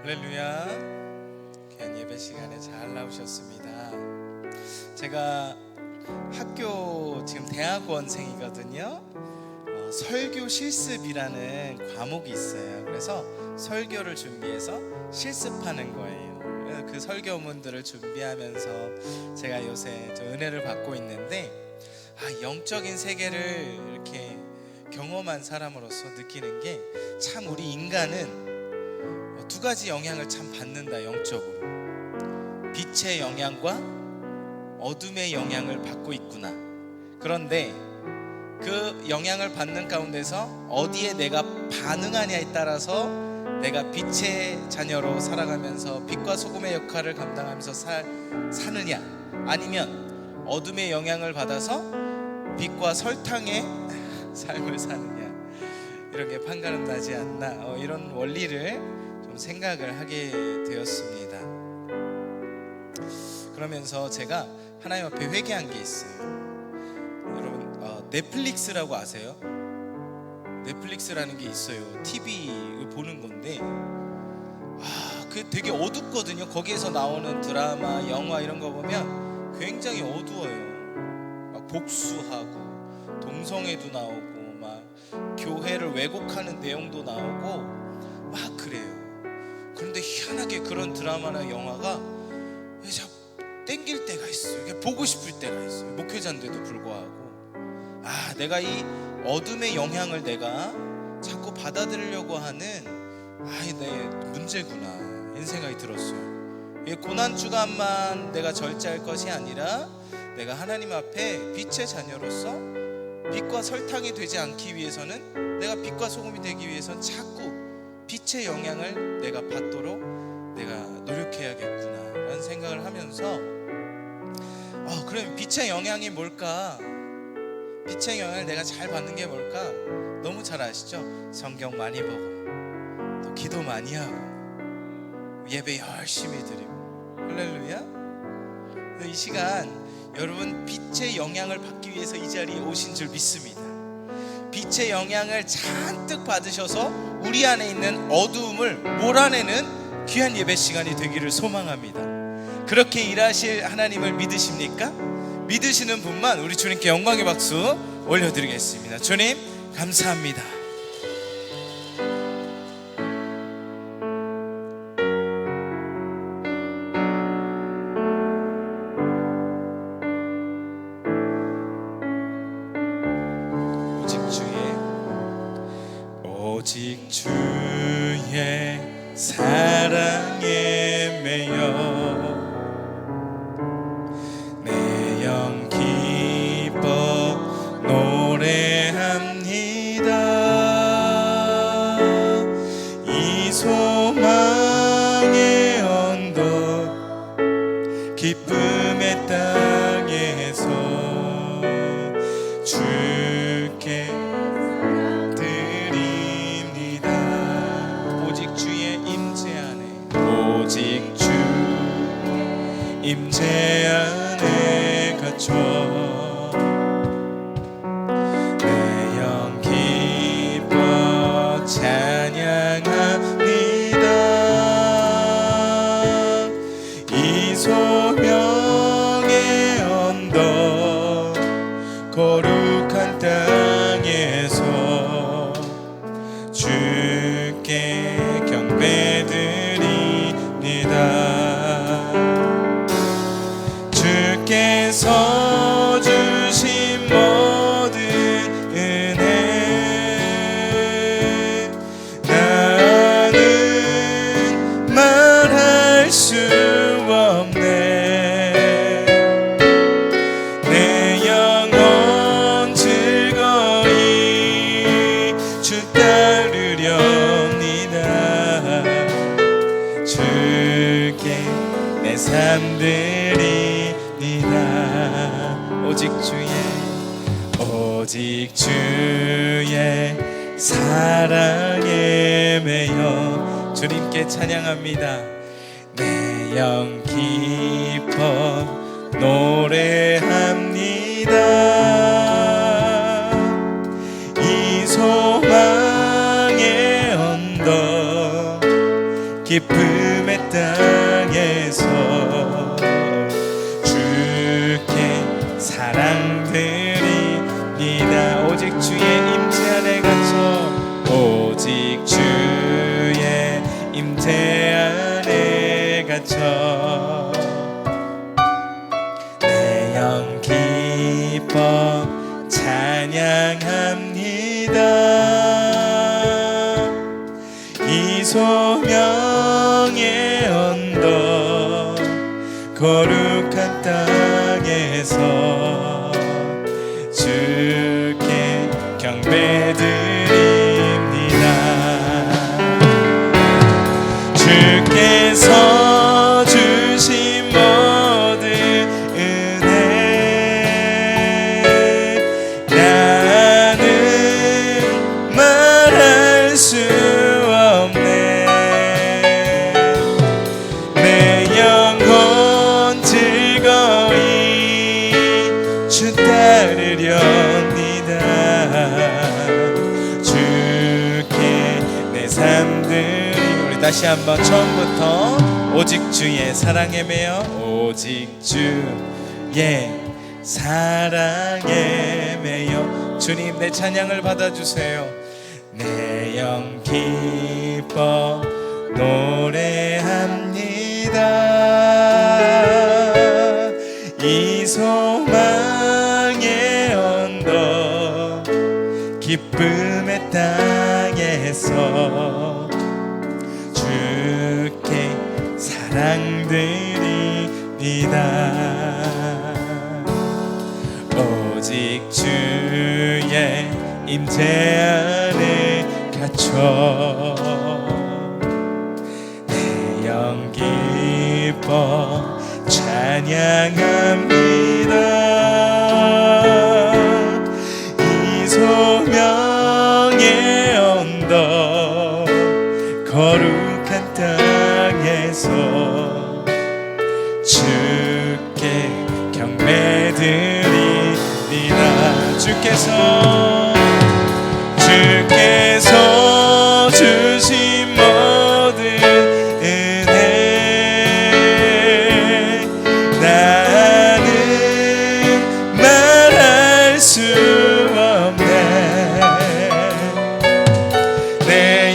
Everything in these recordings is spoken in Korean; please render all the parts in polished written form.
할렐루야. 귀한 예배 시간에 잘 나오셨습니다. 제가 학교 지금 대학원생이거든요. 설교 실습이라는 과목이 있어요. 그래서 설교를 준비해서 실습하는 거예요. 그 설교문들을 준비하면서 제가 요새 좀 은혜를 받고 있는데, 영적인 세계를 이렇게 경험한 사람으로서 느끼는 게, 참 우리 인간은 두 가지 영향을 참 받는다. 영적으로 빛의 영향과 어둠의 영향을 받고 있구나. 그런데 그 영향을 받는 가운데서 어디에 내가 반응하냐에 따라서 내가 빛의 자녀로 살아가면서 빛과 소금의 역할을 감당하면서 사느냐, 아니면 어둠의 영향을 받아서 빛과 설탕의 삶을 사느냐, 이런 게 판가름 나지 않나, 이런 원리를 좀 생각을 하게 되었습니다. 그러면서 제가 하나님 앞에 회개한 게 있어요. 여러분, 넷플릭스라고 아세요? 넷플릭스라는 게 있어요. TV 보는 건데, 그게 되게 어둡거든요. 거기에서 나오는 드라마, 영화 이런 거 보면 굉장히 어두워요. 막 복수하고 동성애도 나오고 막 교회를 왜곡하는 내용도 나오고 막 그래요. 그런데 희한하게 그런 드라마나 영화가 왜 자꾸 땡길 때가 있어요. 보고 싶을 때가 있어요. 목회자인데도 불구하고 내가 이 어둠의 영향을 내가 자꾸 받아들이려고 하는 내 문제구나, 이런 생각이 들었어요. 고난 주간만 내가 절제할 것이 아니라 내가 하나님 앞에 빛의 자녀로서 빛과 설탕이 되지 않기 위해서는, 내가 빛과 소금이 되기 위해서는 자꾸 빛의 영향을 내가 받도록 내가 노력해야겠구나 라는 생각을 하면서, 그럼 빛의 영향이 뭘까? 빛의 영향을 내가 잘 받는 게 뭘까? 너무 잘 아시죠? 성경 많이 보고, 또 기도 많이 하고, 예배 열심히 드리고. 할렐루야. 이 시간 여러분 빛의 영향을 받기 위해서 이 자리에 오신 줄 믿습니다. 빛의 영향을 잔뜩 받으셔서 우리 안에 있는 어두움을 몰아내는 귀한 예배 시간이 되기를 소망합니다. 그렇게 일하실 하나님을 믿으십니까? 믿으시는 분만 우리 주님께 영광의 박수 올려드리겠습니다. 주님 감사합니다. 오직 주의 사랑에 매여 내 영 기뻐 노래합니다. 이 소망의 언덕 기쁨의 땅에서 주께 임재 안에 갇혀 내 영 기뻐 찬양합니다. 이 소명의 언덕 거룩한 땅에서 주께 경배드립니다. 주께서 주신 모든 은혜 나는 말할 수 없네. 내 영혼 즐거이 주 따르렵니다. 주께 내 삶들이 오직 주의 사랑에 매여 주님께 찬양합니다. 내 영 기뻐 노래합니다. 이 소망의 언덕 기쁨의 땅에서 주께 사랑드립니다. 오직 주의 임재 안에 갇혀 오직 주의 임재 안에 갇혀 내 영 기뻐 찬양합니다. 이 소명의 언덕 거룩한 땅에서 주께 경배드립니다. 주께서 주신 모든 은혜 나는 말할 수 없네. 내 영혼 즐거이 주 따르렵니다. 주께 내 삶들이 우리 다시 한번 처음부터 오직 주의 사랑에 매여 오직 주의 사랑에 매여 주님 내 찬양을 받아주세요. 내 영 기뻐 노래합니다. 이 소망의 언덕 기쁨의 땅에서 주께 사랑드립니다. 오직 주의 임재 안에 갇혀 내 영 기뻐 찬양합니다. 이 소명의 언덕 거룩한 땅에서 주께 경배드립니다. 주께서 주신 모든 은혜 나는 말할 수 없네. 내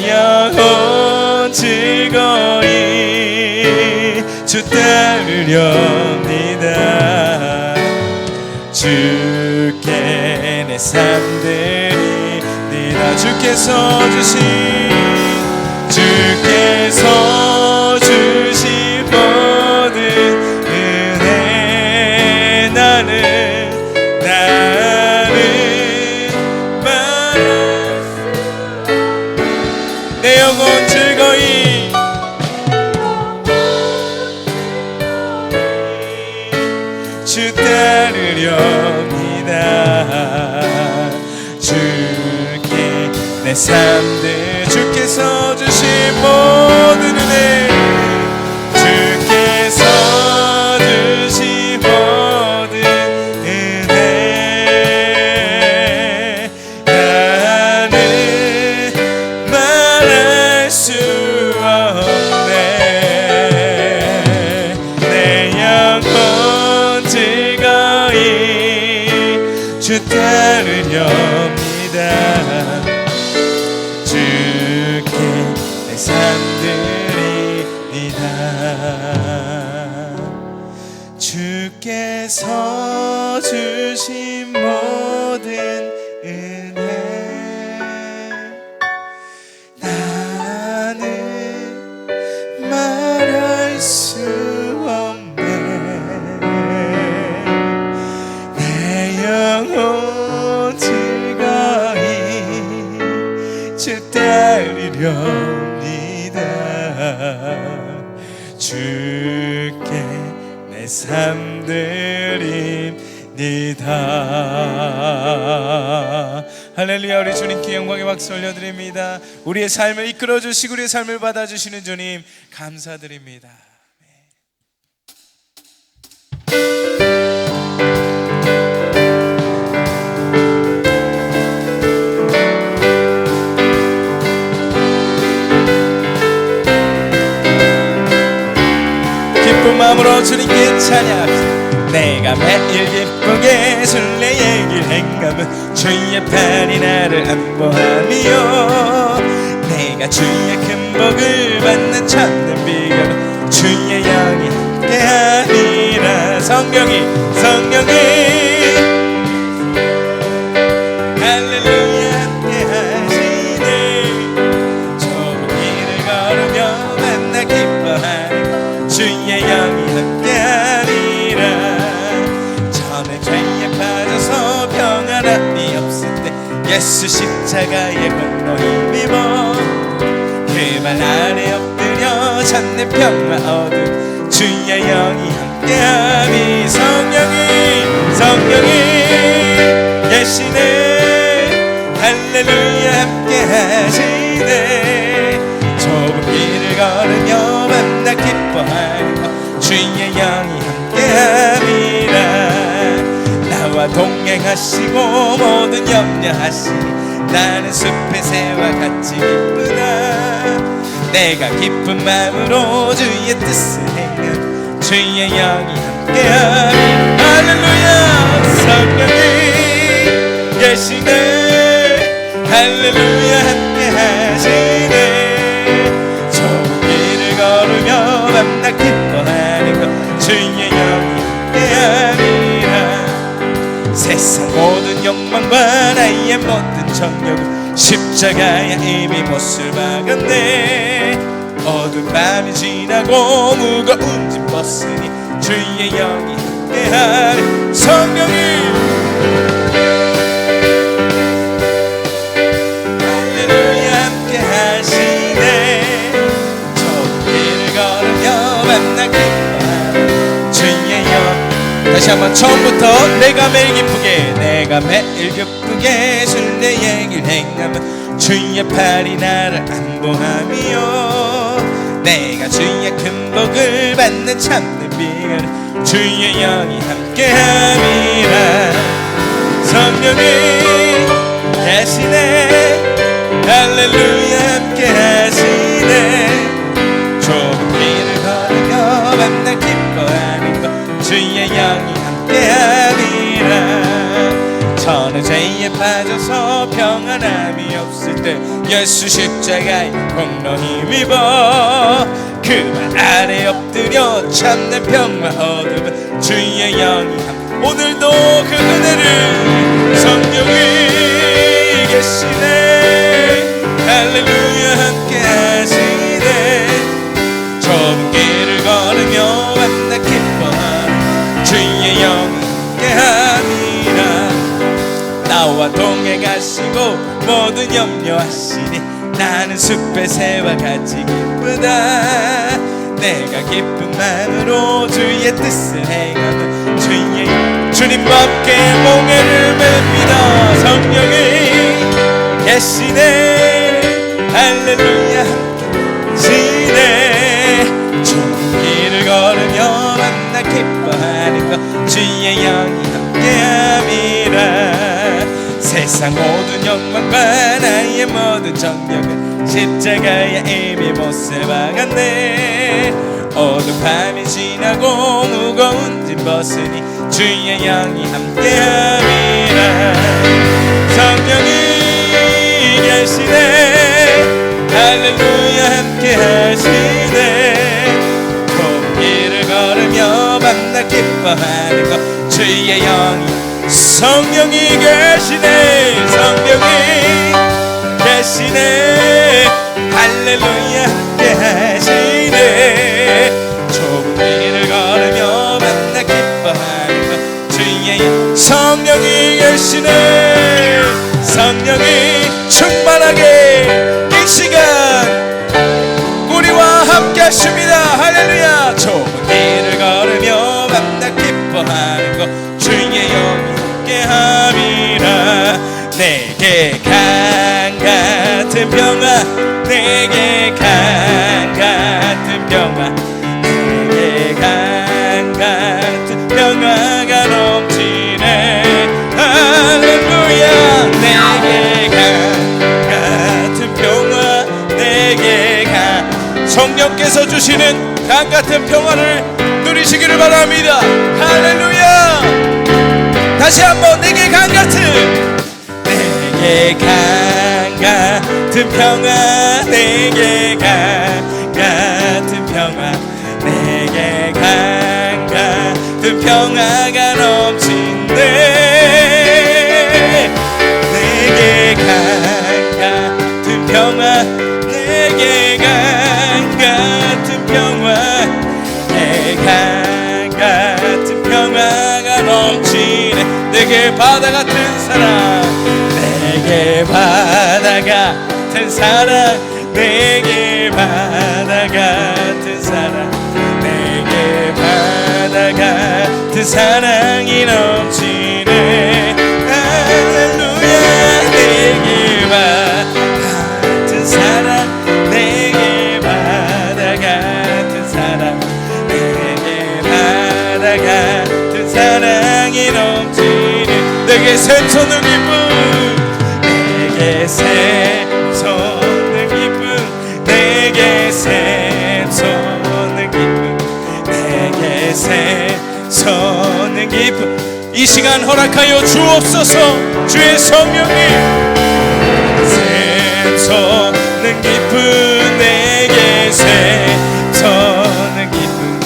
영혼 즐거이 주 따르렵니다. 주께 내 삶들이니라. 주께서 주신 모든 은혜 나는 말할 내 영혼 즐거이 주 따르렵니다. 주께 내 삶들 주께서 주신 모든 은혜 주께서 주신 모든 은혜 나는 말할 수 없네. 내 영혼 즐거이 주 따르렵니다. 주께 내 삶들이니라. 주께서 주신 모든 은혜 나는 말할 수 없네. 내 영혼 즐거이 주 따르렵니다. 주께 내 삶드립니다. 할렐루야. 우리 주님께 영광의 박수 올려드립니다. 우리의 삶을 이끌어주시고 우리의 삶을 받아주시는 주님 감사드립니다. 기쁜 마음으로 주님께 찬양합시다. 내가 매일 기쁘게 순례의 길 행하면 주의 팔이 나를 안보하며 내가 주의 큰 복을 받는 참된 비결은 주의 영이 함께하니라. 성령이 할렐루야 함께하시네. 좁은 길을 걸으며 만나 기뻐하니 주의 영이 함께하니라. 전에 죄에 빠져서 평안함이 없을 때 예수 십자가의 공로 힘입어 그 발 아래 엎드려 찾는 평화 얻음 주의 영이 함께하니. 성령이 계시네. 할렐루야 함께하시네. 좁은 길을 걸으며 만나 기뻐하며 주의 영이 함께함이라. 나와 동행하시고 모든 염려하시니 나는 숲의 새와 같이 기쁘다. 내가 기쁜 마음으로 주의 뜻을 행한 주의 영이 함께하니. 할렐루야. 성령이 계시네. 할렐루야 함께하시네. 좁은 길을 걸으며 만나 기뻐하는 것 주의 영이 함께하니라. 세상 모든 욕망과 나의 모든 정욕은 십자가에 이미 못을 박았네. 어두운 밤이 지나고 무거운 짐 벗으니 주의 영이 함께하니. 성령이 할렐루야 함께하시네. 좁은 길을 걸으며 만나 기뻐하니 주의 영. 다시 한번 처음부터 내가 매일 기쁘게 순례의 길 행하면 주의 팔이 나를 안보하며 내가 주의 큰 복을 받는 참된 비결은 주의 영이 함께함이라. 성령이 계시네. 할렐루야 함께하시네. 좁은 길을 걸으며 만나 기뻐하는 것 주의 영이 함께함이라. 전에 죄에 빠져서 평안함이 없을 때 예수 십자가의 공로 힘입어 그 발 아래 엎드려 참된 평화 얻으면 주의 영이 오늘도 그 은혜를. 성령이 계시네. 할렐루야 함께하시네. 좁은 길을 걸으며 만나 기뻐하는 주의 영이 함께함이라. 나와 동행하시고 모든 염려하시니 나는 숲의 새와 같이 기쁘다. 내가 기쁜 마음으로 주의 뜻을 행하면 주님과 함께 몽해를 맵니다. 성령이 계시네. 할렐루야 함께하시네. 좁은 길을 걸으며 만나 기뻐하는 것 주의 영이 함께함이라. 세상 모든 욕망과 나의 모든 정욕은 십자가에 이미 못을 박았네. 어두운 밤이 지나고 무거운 짐 벗으니 주의 영이 함께함이라. 성령이 계시네. 할렐루야 함께하시네. 좁은 길을 걸으며 만나 기뻐하는 것 주의 영이. 성령이 계시네. 성령이 계시네. 할렐루야 함께하시네. 좁은 길을 걸으며 만나 기뻐하는 것 주의 성령이 계시네. 성령이 충만하게 이 시간 우리와 함께 하십니다. 할렐루야. 좁은 길을 걸으며 만나 기뻐하는 것 주의 영이 함께함이라. 내게 강 같은 평화, 내게 강 같은 평화, 내게 강 같은 평화가 넘치네. 할렐루야. 내게 강 같은 평화, 내게 강. 성령께서 주시는 강 같은 평화를 누리시기를 바랍니다. 할렐루야. 다시 한번 내게 강 같은, 내게 강 같은 평화, 내게 강 같은 평화, 내게 강 같은 평화가 넘치네. 내게 강 같은 평화, 내게 강 같은 평화, 내게 강 같은 평화가 넘치네. 내게 바다 같은 사랑, 내게 바다 같은 사랑, 내게 바다 같은 사랑, 내게 바다 같은 사랑이 넘치네. 할렐루야. 내게 바다 같은 사랑, 내게 바다 같은 사랑, 내게 바다 같은 사랑이 넘치네. 내게 샘솟는 기쁨, 내게 샘솟는 기쁨, 내게 샘솟는 기쁨, 내게 샘솟는 기쁨. 이 시간 허락하여 주옵소서. 주의 성령님, 샘솟는 기쁨, 내게 샘솟는 기쁨,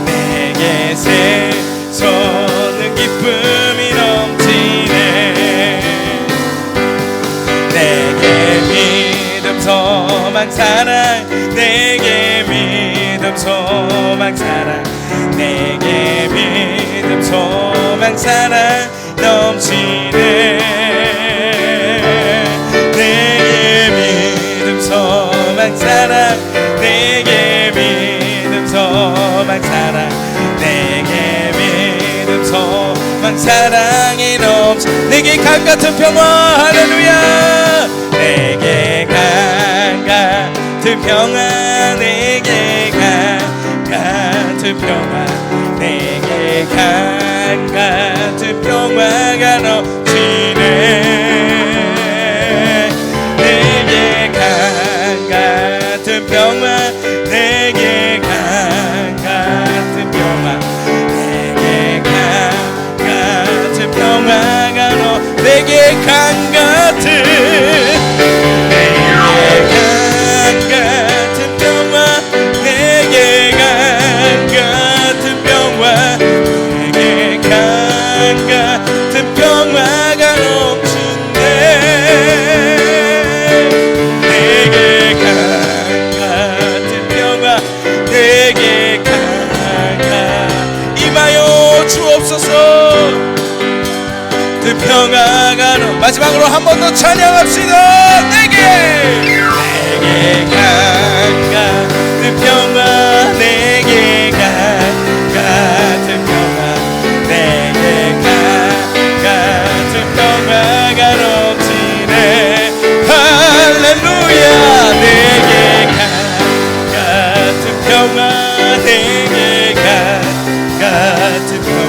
내게 샘솟는 기쁨이 넘치네. 내게 믿음 소망 사랑, 내게 믿음 소망 사랑, 내게 믿음 소망 사랑 넘치네. 내게 믿음 소망 사랑, 내게 믿음 소망 사랑, 내게 믿음 소망 사랑이 넘치. 내게 강 같은 평화. 할렐루야. 내게 강 같은 평화, 내게 강 같은 평화, 내게 강 같은 평화가 넘치네. 내게 강 같은 평화, 내게 강 같은 평화, 내게 강 같은 평화가 내게 강 같은, 내게 강 같은 평화, 내게 강 같은 평화, 내게 강 같은 평화가 넘친네. 내게 강 같은 평화, 내게 강 같은, 임하여 주옵소서. 그 평화가 마지막으로 한 번 더 찬양합시다. 내게 강 같은 평화, 내게 강 같은 평화, 내게 강 같은 평화가 넘치네. 할렐루야. 내게 강 같은 평화, 내게 강 같은 평화,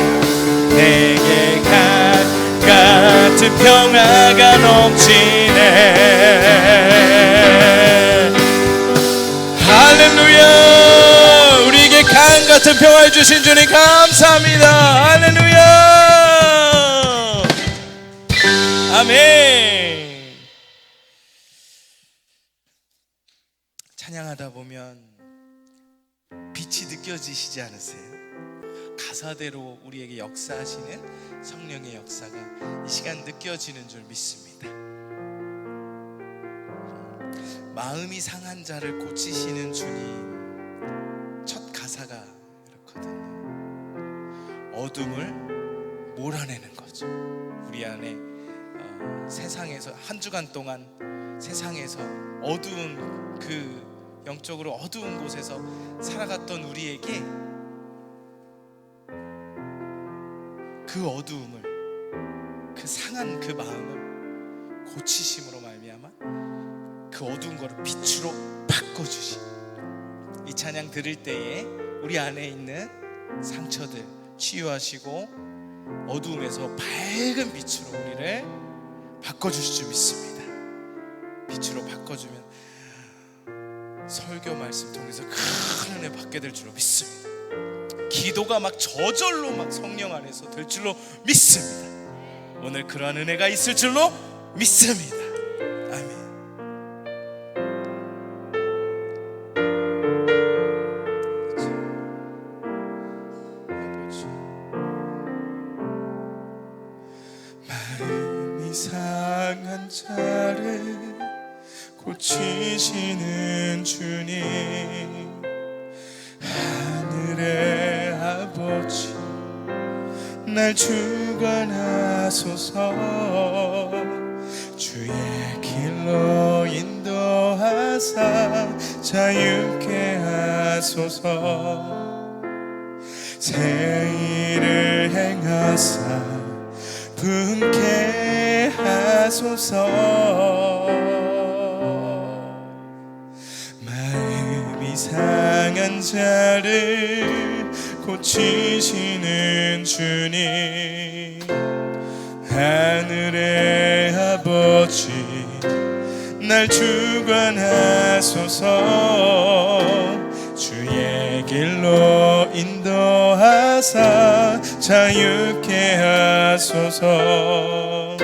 내게 같은 평화가 넘치네. 할렐루야. 우리에게 강 같은 평화를 주신 주님 감사합니다. 할렐루야. 아멘. 찬양하다 보면 빛이 느껴지시지 않으세요? 가사대로 우리에게 역사하시는 성령의 역사가 이 시간 느껴지는 줄 믿습니다. 마음이 상한 자를 고치시는 주님, 첫 가사가 이렇거든요. 어둠을 몰아내는 거죠. 우리 안에 세상에서 한 주간 동안 세상에서 어두운 그 영적으로 어두운 곳에서 살아갔던 우리에게 그 어두움을, 그 상한 그 마음을 고치심으로 말미암아 그 어두운 거를 빛으로 바꿔주신, 이 찬양 들을 때에 우리 안에 있는 상처들 치유하시고 어두움에서 밝은 빛으로 우리를 바꿔주실 줄 믿습니다. 빛으로 바꿔주면 설교 말씀 통해서 큰 은혜 받게 될 줄로 믿습니다. 기도가 막 저절로 막 성령 안에서 될 줄로 믿습니다. 오늘 그러한 은혜가 있을 줄로 믿습니다. 아멘. 마음이 상한 자를 고치시는 주님, 하늘의 아버지 날 주관하소서. 주의 길로 인도하사 자유케 하소서. 새 일을 행하사 분케 하소서. 마음이 상한 자를 고치시는 주님, 하늘의 아버지 날 주관하소서. 주의 길로 인도하사 자유케 하소서.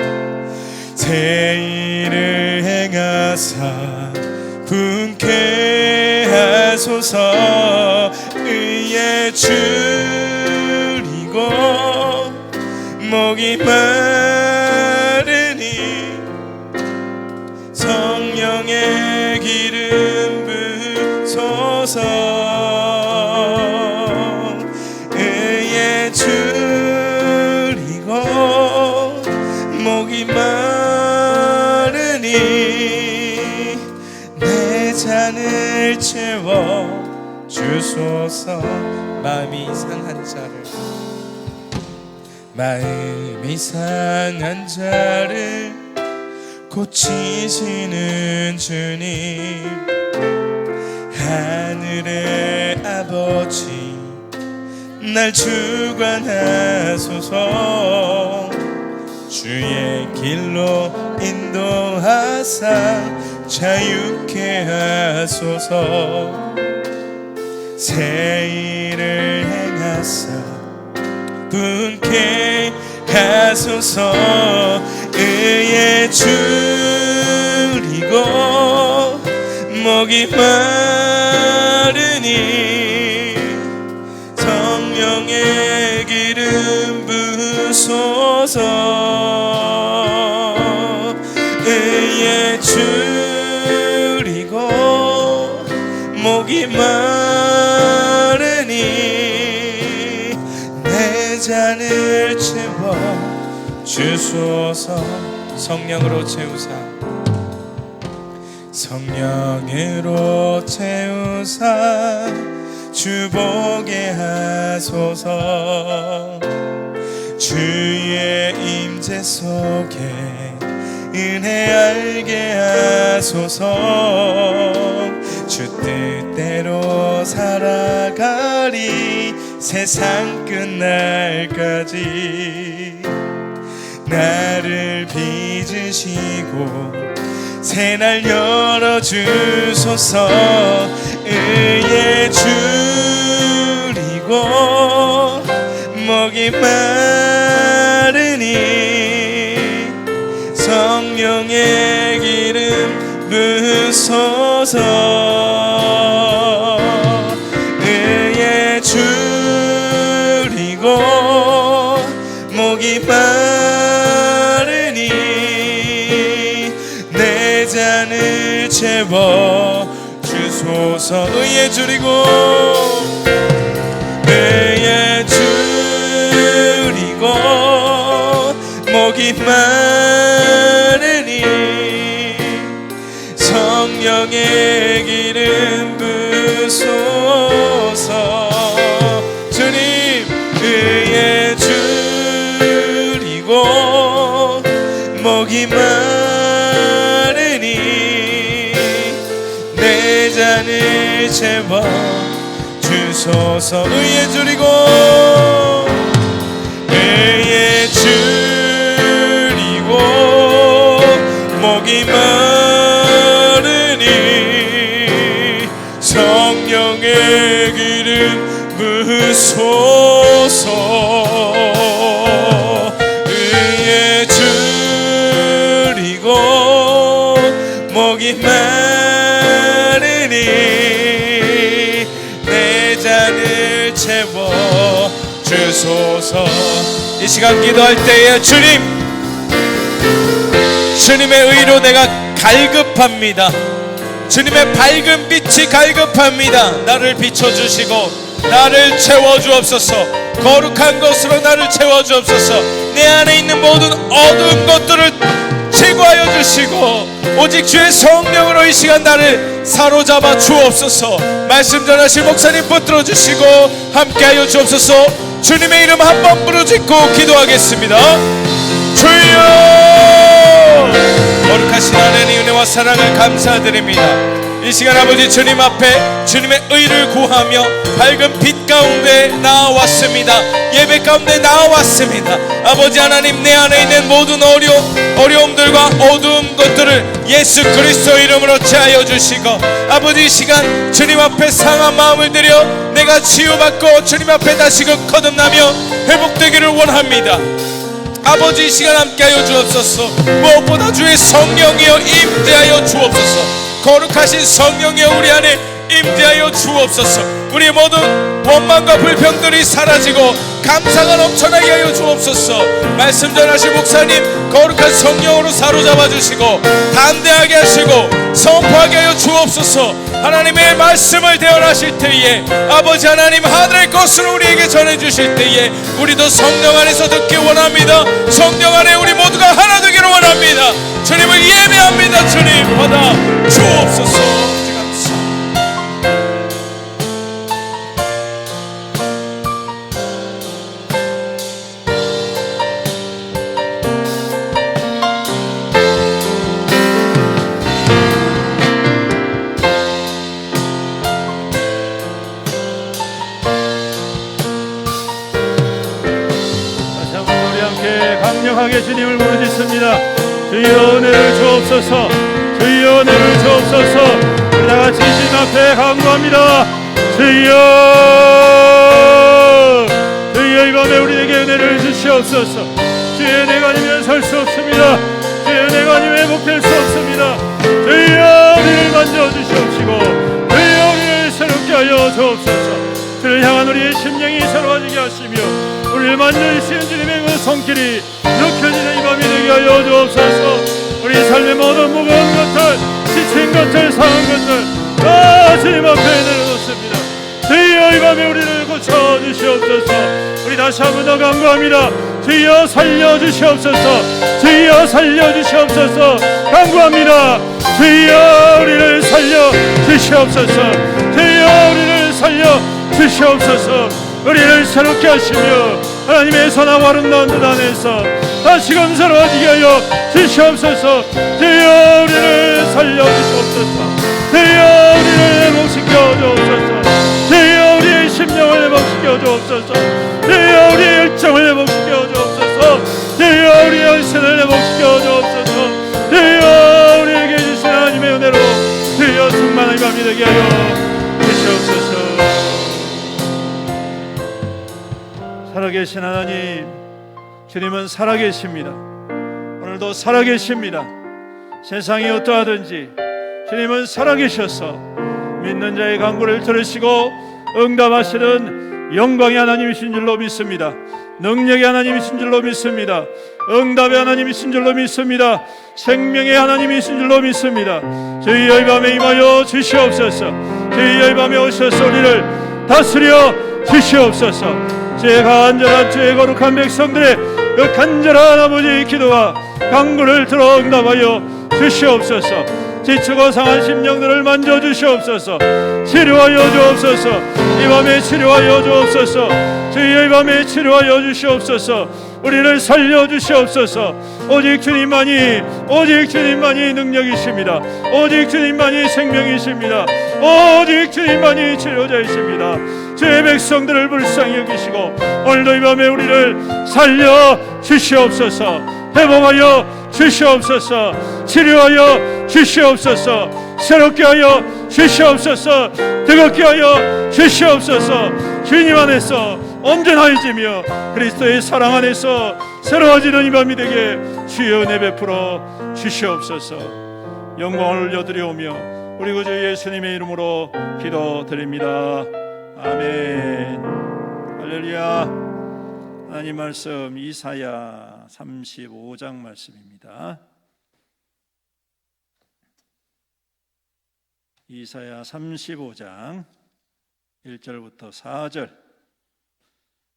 새 일을 행하사 분케 하소서. 의에 줄이고 목이 마르니 성령의 기름 부소서. 의에 줄이고 목이 마르니 내 잔을 채워 주소서. 마음이 상한 자를 고치시는 주님, 하늘의 아버지 날 주관하소서. 주의 길로 인도하사 자유케 하소서. 새 일을 행하사 분케 하소서. 의에 줄이고 목이 마르니 성령의 기름 부소서. 의에 줄이고 목이 마르니 내 잔을 채워 주소서. 성령으로 채우사 주보게 하소서. 주의 임재 속에 은혜 알게 하소서. 주 뜻대로 살아가리 세상 끝날까지. 나를 빚으시고 새날 열어주소서. 의에 줄이고 목이 마르니 성령의 기름 부소서. 의에 줄이고 목이 마르니 내 잔을 채워 주소서. 의에 줄이고 목이 마르니 성령의 기름 부소서. 주님 의에 줄이고 목이 마르니 내 잔을 채워 주소서. 의에 줄이고 의에 줄이고 목이 마르니 성령의 기름 부소서. 주소서. 의에 줄이고 목이 마르니 내 잔을 채워 주소서. 이 시간 기도할 때에 주님의 의로 내가 갈급합니다. 주님의 밝은 빛이 갈급합니다. 나를 비춰주시고 나를 채워주옵소서. 거룩한 것으로 나를 채워주옵소서. 내 안에 있는 모든 어두운 것들을 제거하여 주시고 오직 주의 성령으로 이 시간 나를 사로잡아 주옵소서. 말씀 전하실 목사님 붙들어 주시고 함께하여 주옵소서. 주님의 이름 한번 부르짖고 기도하겠습니다. 주여, 거룩하신 하나님의 은혜와 사랑을 감사드립니다. 이 시간 아버지 주님 앞에 주님의 의를 구하며 밝은 빛 가운데 나아왔습니다. 예배 가운데 나아왔습니다. 아버지 하나님, 내 안에 있는 모든 어려움들과 어두운 것들을 예수 그리스도 이름으로 제하여 주시고 아버지 이 시간 주님 앞에 상한 마음을 들여 내가 치유받고 주님 앞에 다시금 거듭나며 회복되기를 원합니다. 아버지 이 시간 함께하여 주옵소서. 무엇보다 주의 성령이여 임재하여 주옵소서. 거룩하신 성령이여 우리 안에 임재하여 주옵소서. 우리의 모든 원망과 불평들이 사라지고 감사가 넘쳐나게 하여 주옵소서. 말씀 전하실 목사님 거룩한 성령으로 사로잡아 주시고 담대하게 하시고 선포하게 하여 주옵소서. 하나님의 말씀을 대언하실 때에 아버지 하나님 하늘의 것을 우리에게 전해주실 때에 우리도 성령 안에서 듣기 원합니다. 성령 안에 우리 모두가 하나 되기를 원합니다. 주님을 예배합니다. 주님 받아 주옵소서. 강력하게 주님을 부르짖습니다. 주여 은혜를 주옵소서. 주여 은혜를 주옵소서. 우리 다같이 주님 앞에 간구합니다. 주여 이 밤에 우리에게 은혜를 주시옵소서. 주의 은혜가 아니면 설 수 없습니다. 주의 은혜가 아니면 회복될 수 없습니다. 주여 우리를 만져주시옵시고 주여 우리를 새롭게 하여 주옵소서. 주를 향한 우리의 심령이 새로워지게 하시며 우리를 만져주시는 주님의 그 손길이 느껴지는 이 밤이 되게 하여 주옵소서. 우리 삶의 모든 무거운 것들, 지친 것들, 상한 것들 다 주님 앞에 내려놓습니다. 주여 이 밤에 우리를 고쳐주시옵소서. 우리 다시 한 번 더 간구합니다. 주여 살려주시옵소서. 주여 살려주시옵소서. 간구합니다. 주여 우리를 살려주시옵소서. 주여 우리를 살려주시옵소서. 우리를 새롭게 하시며 하나님의 선하고 아름다운 뜻 안에서 다시금 새로워지게 하여 주시옵소서. 주여 우리를 살려주시옵소서. 주여 우리를 회복시켜 주옵소서. 주여 우리의 심령을 회복시켜 주옵소서. 주여 우리의 열정을 회복시켜 주옵소서. 주여 우리의 열쇠를 회복시켜 주옵소서. 주여 우리에게 주신 하나님의 은혜로 주여 충만한 밤이 되게 하여 주시옵소서. 살아계신 하나님, 주님은 살아계십니다. 오늘도 살아계십니다. 세상이 어떠하든지 주님은 살아계셔서 믿는 자의 간구를 들으시고 응답하시는 영광의 하나님이신 줄로 믿습니다. 능력의 하나님이신 줄로 믿습니다. 응답의 하나님이신 줄로 믿습니다. 생명의 하나님이신 줄로 믿습니다. 주여 이 밤에 임하여 주시옵소서. 주여 이 밤에 오셔서 우리를 다스려 주시옵소서. 주의 간절한 주의 거룩한 백성들의 그 간절한 아버지의 기도와 간구를 들어 응답하여 주시옵소서. 지치고 상한 심령들을 만져주시옵소서. 치료하여 주옵소서. 이 밤에 치료하여 주옵소서. 주여 이 밤에 치료하여 주시옵소서. 우리를 살려주시옵소서. 오직 주님만이 능력이십니다. 오직 주님만이 생명이십니다. 오직 주님만이 치료자이십니다. 주의 백성들을 불쌍히 여기시고 오늘도 이 밤에 우리를 살려주시옵소서. 회복하여 주시옵소서. 치료하여 주시옵소서. 새롭게 하여 주시옵소서. 뜨겁게 하여 주시옵소서. 주님 안에서 온전해지며 그리스도의 사랑 안에서 새로워지는 이 밤이 되게 주여 은혜 베풀어 주시옵소서. 영광을 올려드려오며 우리 구주 예수님의 이름으로 기도드립니다. 아멘. 할렐루야. 하나님 말씀 이사야 35장 말씀입니다. 이사야 35장 1절부터 4절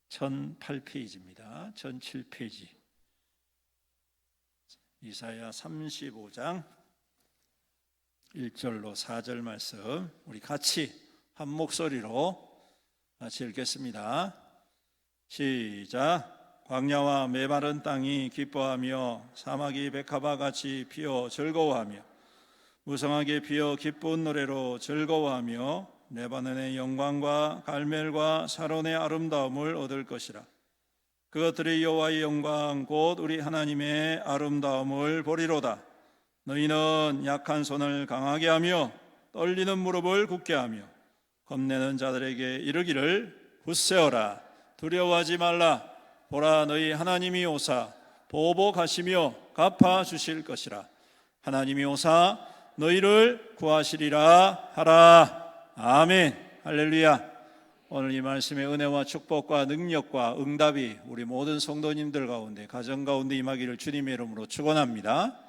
1008페이지입니다. 1007페이지. 이사야 35장 1절로 4절 말씀 우리 같이 한 목소리로 같이 읽겠습니다. 시작. 광야와 메마른 땅이 기뻐하며 사막이 백합화같이 피어 즐거워하며 무성하게 피어 기쁜 노래로 즐거워하며 레바논의 영광과 갈멜과 사론의 아름다움을 얻을 것이라. 그것들이 여호와의 영광 곧 우리 하나님의 아름다움을 보리로다. 너희는 약한 손을 강하게 하며 떨리는 무릎을 굳게 하며 겁내는 자들에게 이르기를 굳세어라. 두려워하지 말라. 보라, 너희 하나님이 오사 보복하시며 갚아 주실 것이라. 하나님이 오사 너희를 구하시리라 하라. 아멘. 할렐루야. 오늘 이 말씀의 은혜와 축복과 능력과 응답이 우리 모든 성도님들 가운데 가정 가운데 임하기를 주님의 이름으로 축원합니다.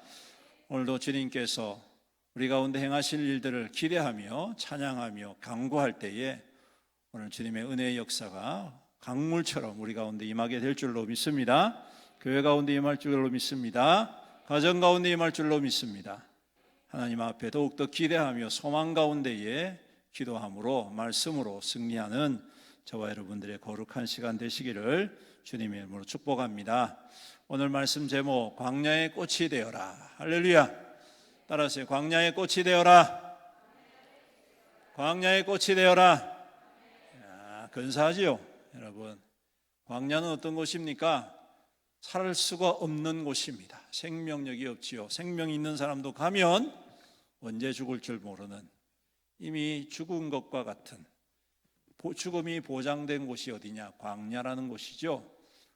오늘도 주님께서 우리 가운데 행하실 일들을 기대하며 찬양하며 간구할 때에 오늘 주님의 은혜의 역사가 강물처럼 우리 가운데 임하게 될 줄로 믿습니다. 교회 가운데 임할 줄로 믿습니다. 가정 가운데 임할 줄로 믿습니다. 하나님 앞에 더욱더 기대하며 소망 가운데에 기도함으로 말씀으로 승리하는 저와 여러분들의 거룩한 시간 되시기를 주님의 이름으로 축복합니다. 오늘 말씀 제목 광야의 꽃이 되어라. 할렐루야. 따라하세요. 광야의 꽃이 되어라. 광야의 꽃이 되어라. 근사하지요 여러분. 광야는 어떤 곳입니까? 살 수가 없는 곳입니다. 생명력이 없지요. 생명이 있는 사람도 가면 언제 죽을 줄 모르는, 이미 죽은 것과 같은, 죽음이 보장된 곳이 어디냐? 광야라는 곳이죠.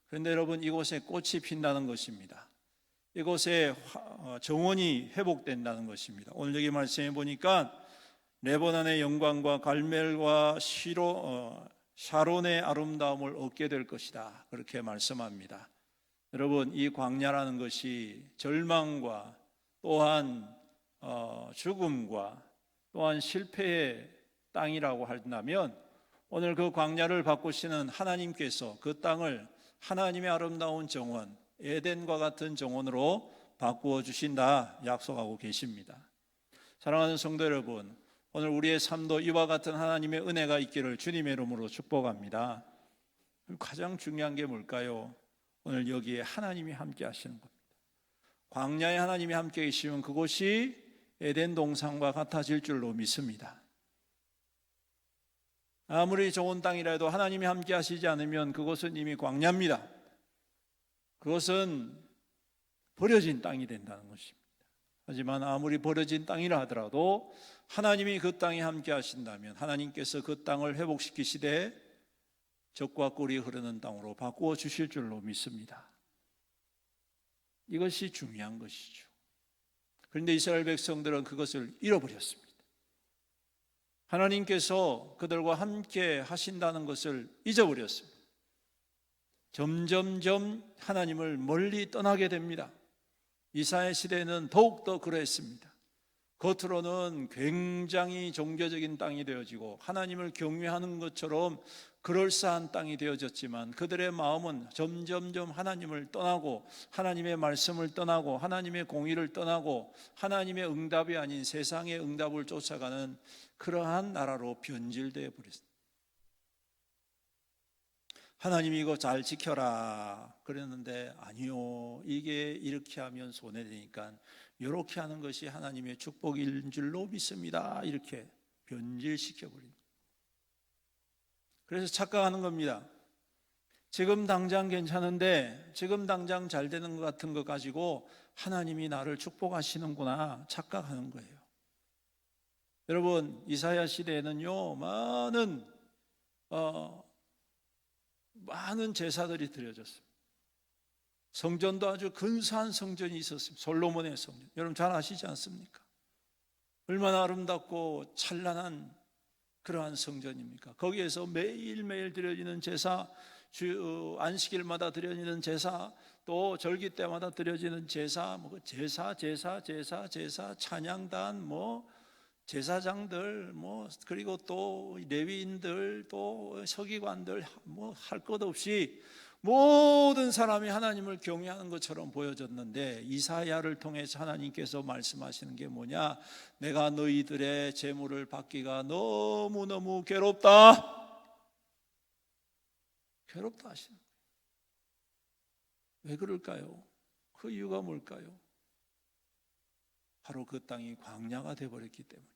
그런데 여러분, 이곳에 꽃이 핀다는 것입니다. 이곳에 정원이 회복된다는 것입니다. 오늘 여기 말씀해 보니까 레바논의 영광과 갈멜과 샤론의 아름다움을 얻게 될 것이다, 그렇게 말씀합니다. 여러분, 이 광야라는 것이 절망과 또한 죽음과 또한 실패의 땅이라고 한다면, 오늘 그 광야를 바꾸시는 하나님께서 그 땅을 하나님의 아름다운 정원, 에덴과 같은 정원으로 바꾸어 주신다 약속하고 계십니다. 사랑하는 성도 여러분, 오늘 우리의 삶도 이와 같은 하나님의 은혜가 있기를 주님의 이름으로 축복합니다. 가장 중요한 게 뭘까요? 오늘 여기에 하나님이 함께 하시는 겁니다. 광야에 하나님이 함께 계시면 그곳이 에덴 동산과 같아질 줄로 믿습니다. 아무리 좋은 땅이라도 하나님이 함께 하시지 않으면 그곳은 이미 광야입니다. 그것은 버려진 땅이 된다는 것입니다. 하지만 아무리 버려진 땅이라 하더라도 하나님이 그 땅에 함께 하신다면 하나님께서 그 땅을 회복시키시되 젖과 꿀이 흐르는 땅으로 바꾸어 주실 줄로 믿습니다. 이것이 중요한 것이죠. 그런데 이스라엘 백성들은 그것을 잃어버렸습니다. 하나님께서 그들과 함께 하신다는 것을 잊어버렸습니다. 점점점 하나님을 멀리 떠나게 됩니다. 이사야 시대에는 더욱더 그랬습니다. 겉으로는 굉장히 종교적인 땅이 되어지고 하나님을 경외하는 것처럼 그럴싸한 땅이 되어졌지만 그들의 마음은 점점점 하나님을 떠나고 하나님의 말씀을 떠나고 하나님의 공의를 떠나고 하나님의 응답이 아닌 세상의 응답을 쫓아가는 그러한 나라로 변질되어 버렸습니다. 하나님이 이거 잘 지켜라 그랬는데 아니요, 이게 이렇게 하면 손해되니까 이렇게 하는 것이 하나님의 축복인 줄로 믿습니다. 이렇게 변질시켜버립니다. 그래서 착각하는 겁니다. 지금 당장 괜찮은데 지금 당장 잘 되는 것 같은 것 가지고 하나님이 나를 축복하시는구나 착각하는 거예요. 여러분, 이사야 시대에는요 많은 많은 제사들이 드려졌습니다. 성전도 아주 근사한 성전이 있었습니다. 솔로몬의 성전. 여러분 잘 아시지 않습니까? 얼마나 아름답고 찬란한 그러한 성전입니까? 거기에서 매일매일 드려지는 제사, 안식일마다 드려지는 제사, 또 절기 때마다 드려지는 제사, 제사, 찬양단, 제사장들, 그리고 또 레위인들, 또 서기관들, 할 것 없이 모든 사람이 하나님을 경외하는 것처럼 보여졌는데, 이사야를 통해서 하나님께서 말씀하시는 게 뭐냐? 내가 너희들의 재물을 받기가 너무너무 괴롭다. 괴롭다 하시는 거예요. 왜 그럴까요? 그 이유가 뭘까요? 바로 그 땅이 광야가 되어버렸기 때문에,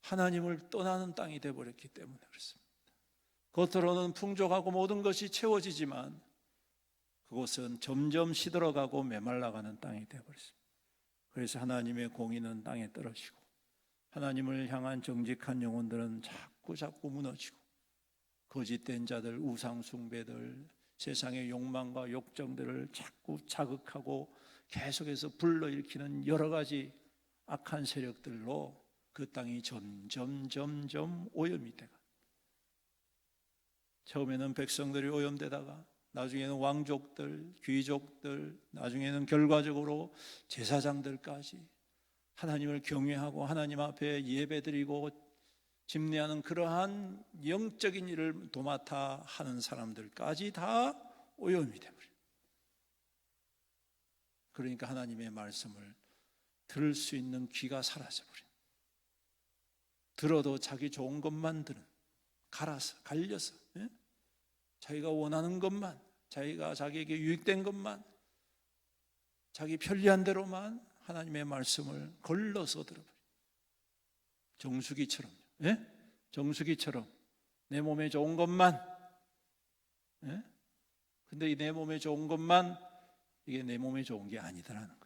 하나님을 떠나는 땅이 되어버렸기 때문에 그렇습니다. 겉으로는 풍족하고 모든 것이 채워지지만 그곳은 점점 시들어가고 메말라가는 땅이 되어버렸습니다. 그래서 하나님의 공의는 땅에 떨어지고, 하나님을 향한 정직한 영혼들은 자꾸 무너지고, 거짓된 자들, 우상 숭배들, 세상의 욕망과 욕정들을 자꾸 자극하고 계속해서 불러일으키는 여러 가지 악한 세력들로 그 땅이 점점 오염이 돼가. 처음에는 백성들이 오염되다가 나중에는 왕족들, 귀족들, 나중에는 결과적으로 제사장들까지 하나님을 경외하고 하나님 앞에 예배드리고 집례하는 그러한 영적인 일을 도맡아 하는 사람들까지 다 오염이 되버려요. 그러니까 하나님의 말씀을 들을 수 있는 귀가 사라져버려요. 들어도 자기 좋은 것만 들은, 갈려서 자기가 원하는 것만, 자기에게 유익된 것만, 자기 편리한 대로만 하나님의 말씀을 걸러서 들어버려요. 정수기처럼요. 정수기처럼 내 몸에 좋은 것만. 근데 이 내 몸에 좋은 것만, 이게 내 몸에 좋은 게 아니더라는 거예요.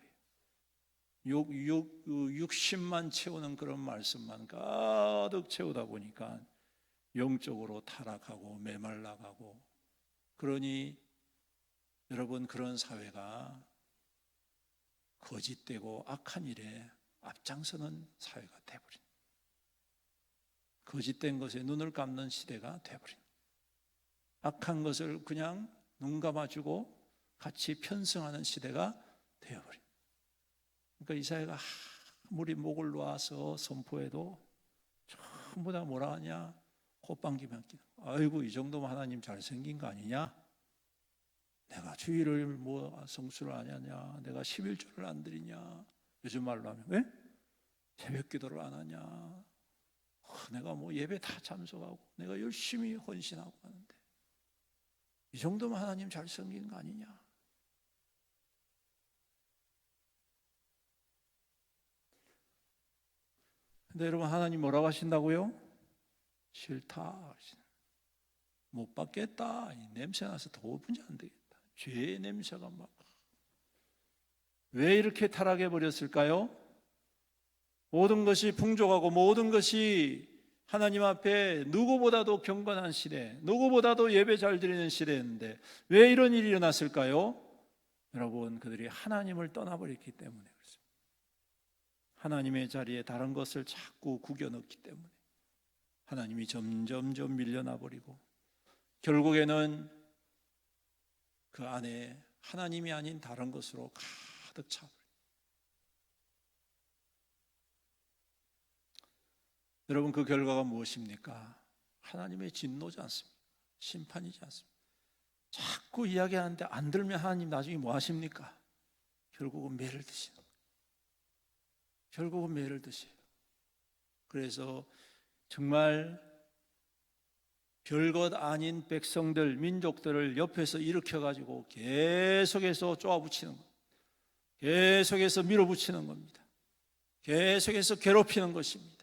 육신만 채우는 그런 말씀만 가득 채우다 보니까 영적으로 타락하고 메말라가고, 그러니 여러분, 그런 사회가 거짓되고 악한 일에 앞장서는 사회가 되어버린, 거짓된 것에 눈을 감는 시대가 되어버린, 악한 것을 그냥 눈 감아주고 같이 편승하는 시대가 되어버린. 그러니까 이사야가 아무리 목을 놓아서 선포해도 전부 다 뭐라 하냐? 콧방귀만 끼는. 아이고, 이 정도면 하나님 잘생긴 거 아니냐? 내가 주일을 성수를 안 하냐? 내가 11조를 안 드리냐? 요즘 말로 하면 새벽 기도를 안 하냐? 내가 예배 다 참석하고 내가 열심히 헌신하고 하는데 이 정도면 하나님 잘생긴 거 아니냐? 근데 여러분, 하나님 뭐라고 하신다고요? 싫다. 못 받겠다. 냄새나서 도무지 안 되겠다. 죄의 냄새가 막. 왜 이렇게 타락해 버렸을까요? 모든 것이 풍족하고 모든 것이 하나님 앞에 누구보다도 경건한 시대, 누구보다도 예배 잘 드리는 시대였는데 왜 이런 일이 일어났을까요? 여러분, 그들이 하나님을 떠나버렸기 때문에 그렇습니다. 하나님의 자리에 다른 것을 자꾸 구겨 넣기 때문에 하나님이 점점 밀려나 버리고, 결국에는 그 안에 하나님이 아닌 다른 것으로 가득 차버려요. 여러분, 그 결과가 무엇입니까? 하나님의 진노지 않습니까? 심판이지 않습니까? 자꾸 이야기하는데 안 들면 하나님 나중에 뭐 하십니까? 결국은 매를 드시는 거예요. 결국은 매를 드셔요. 그래서 정말 별것 아닌 백성들, 민족들을 옆에서 일으켜가지고 계속해서 쪼아붙이는 겁니다. 계속해서 밀어붙이는 겁니다. 계속해서 괴롭히는 것입니다.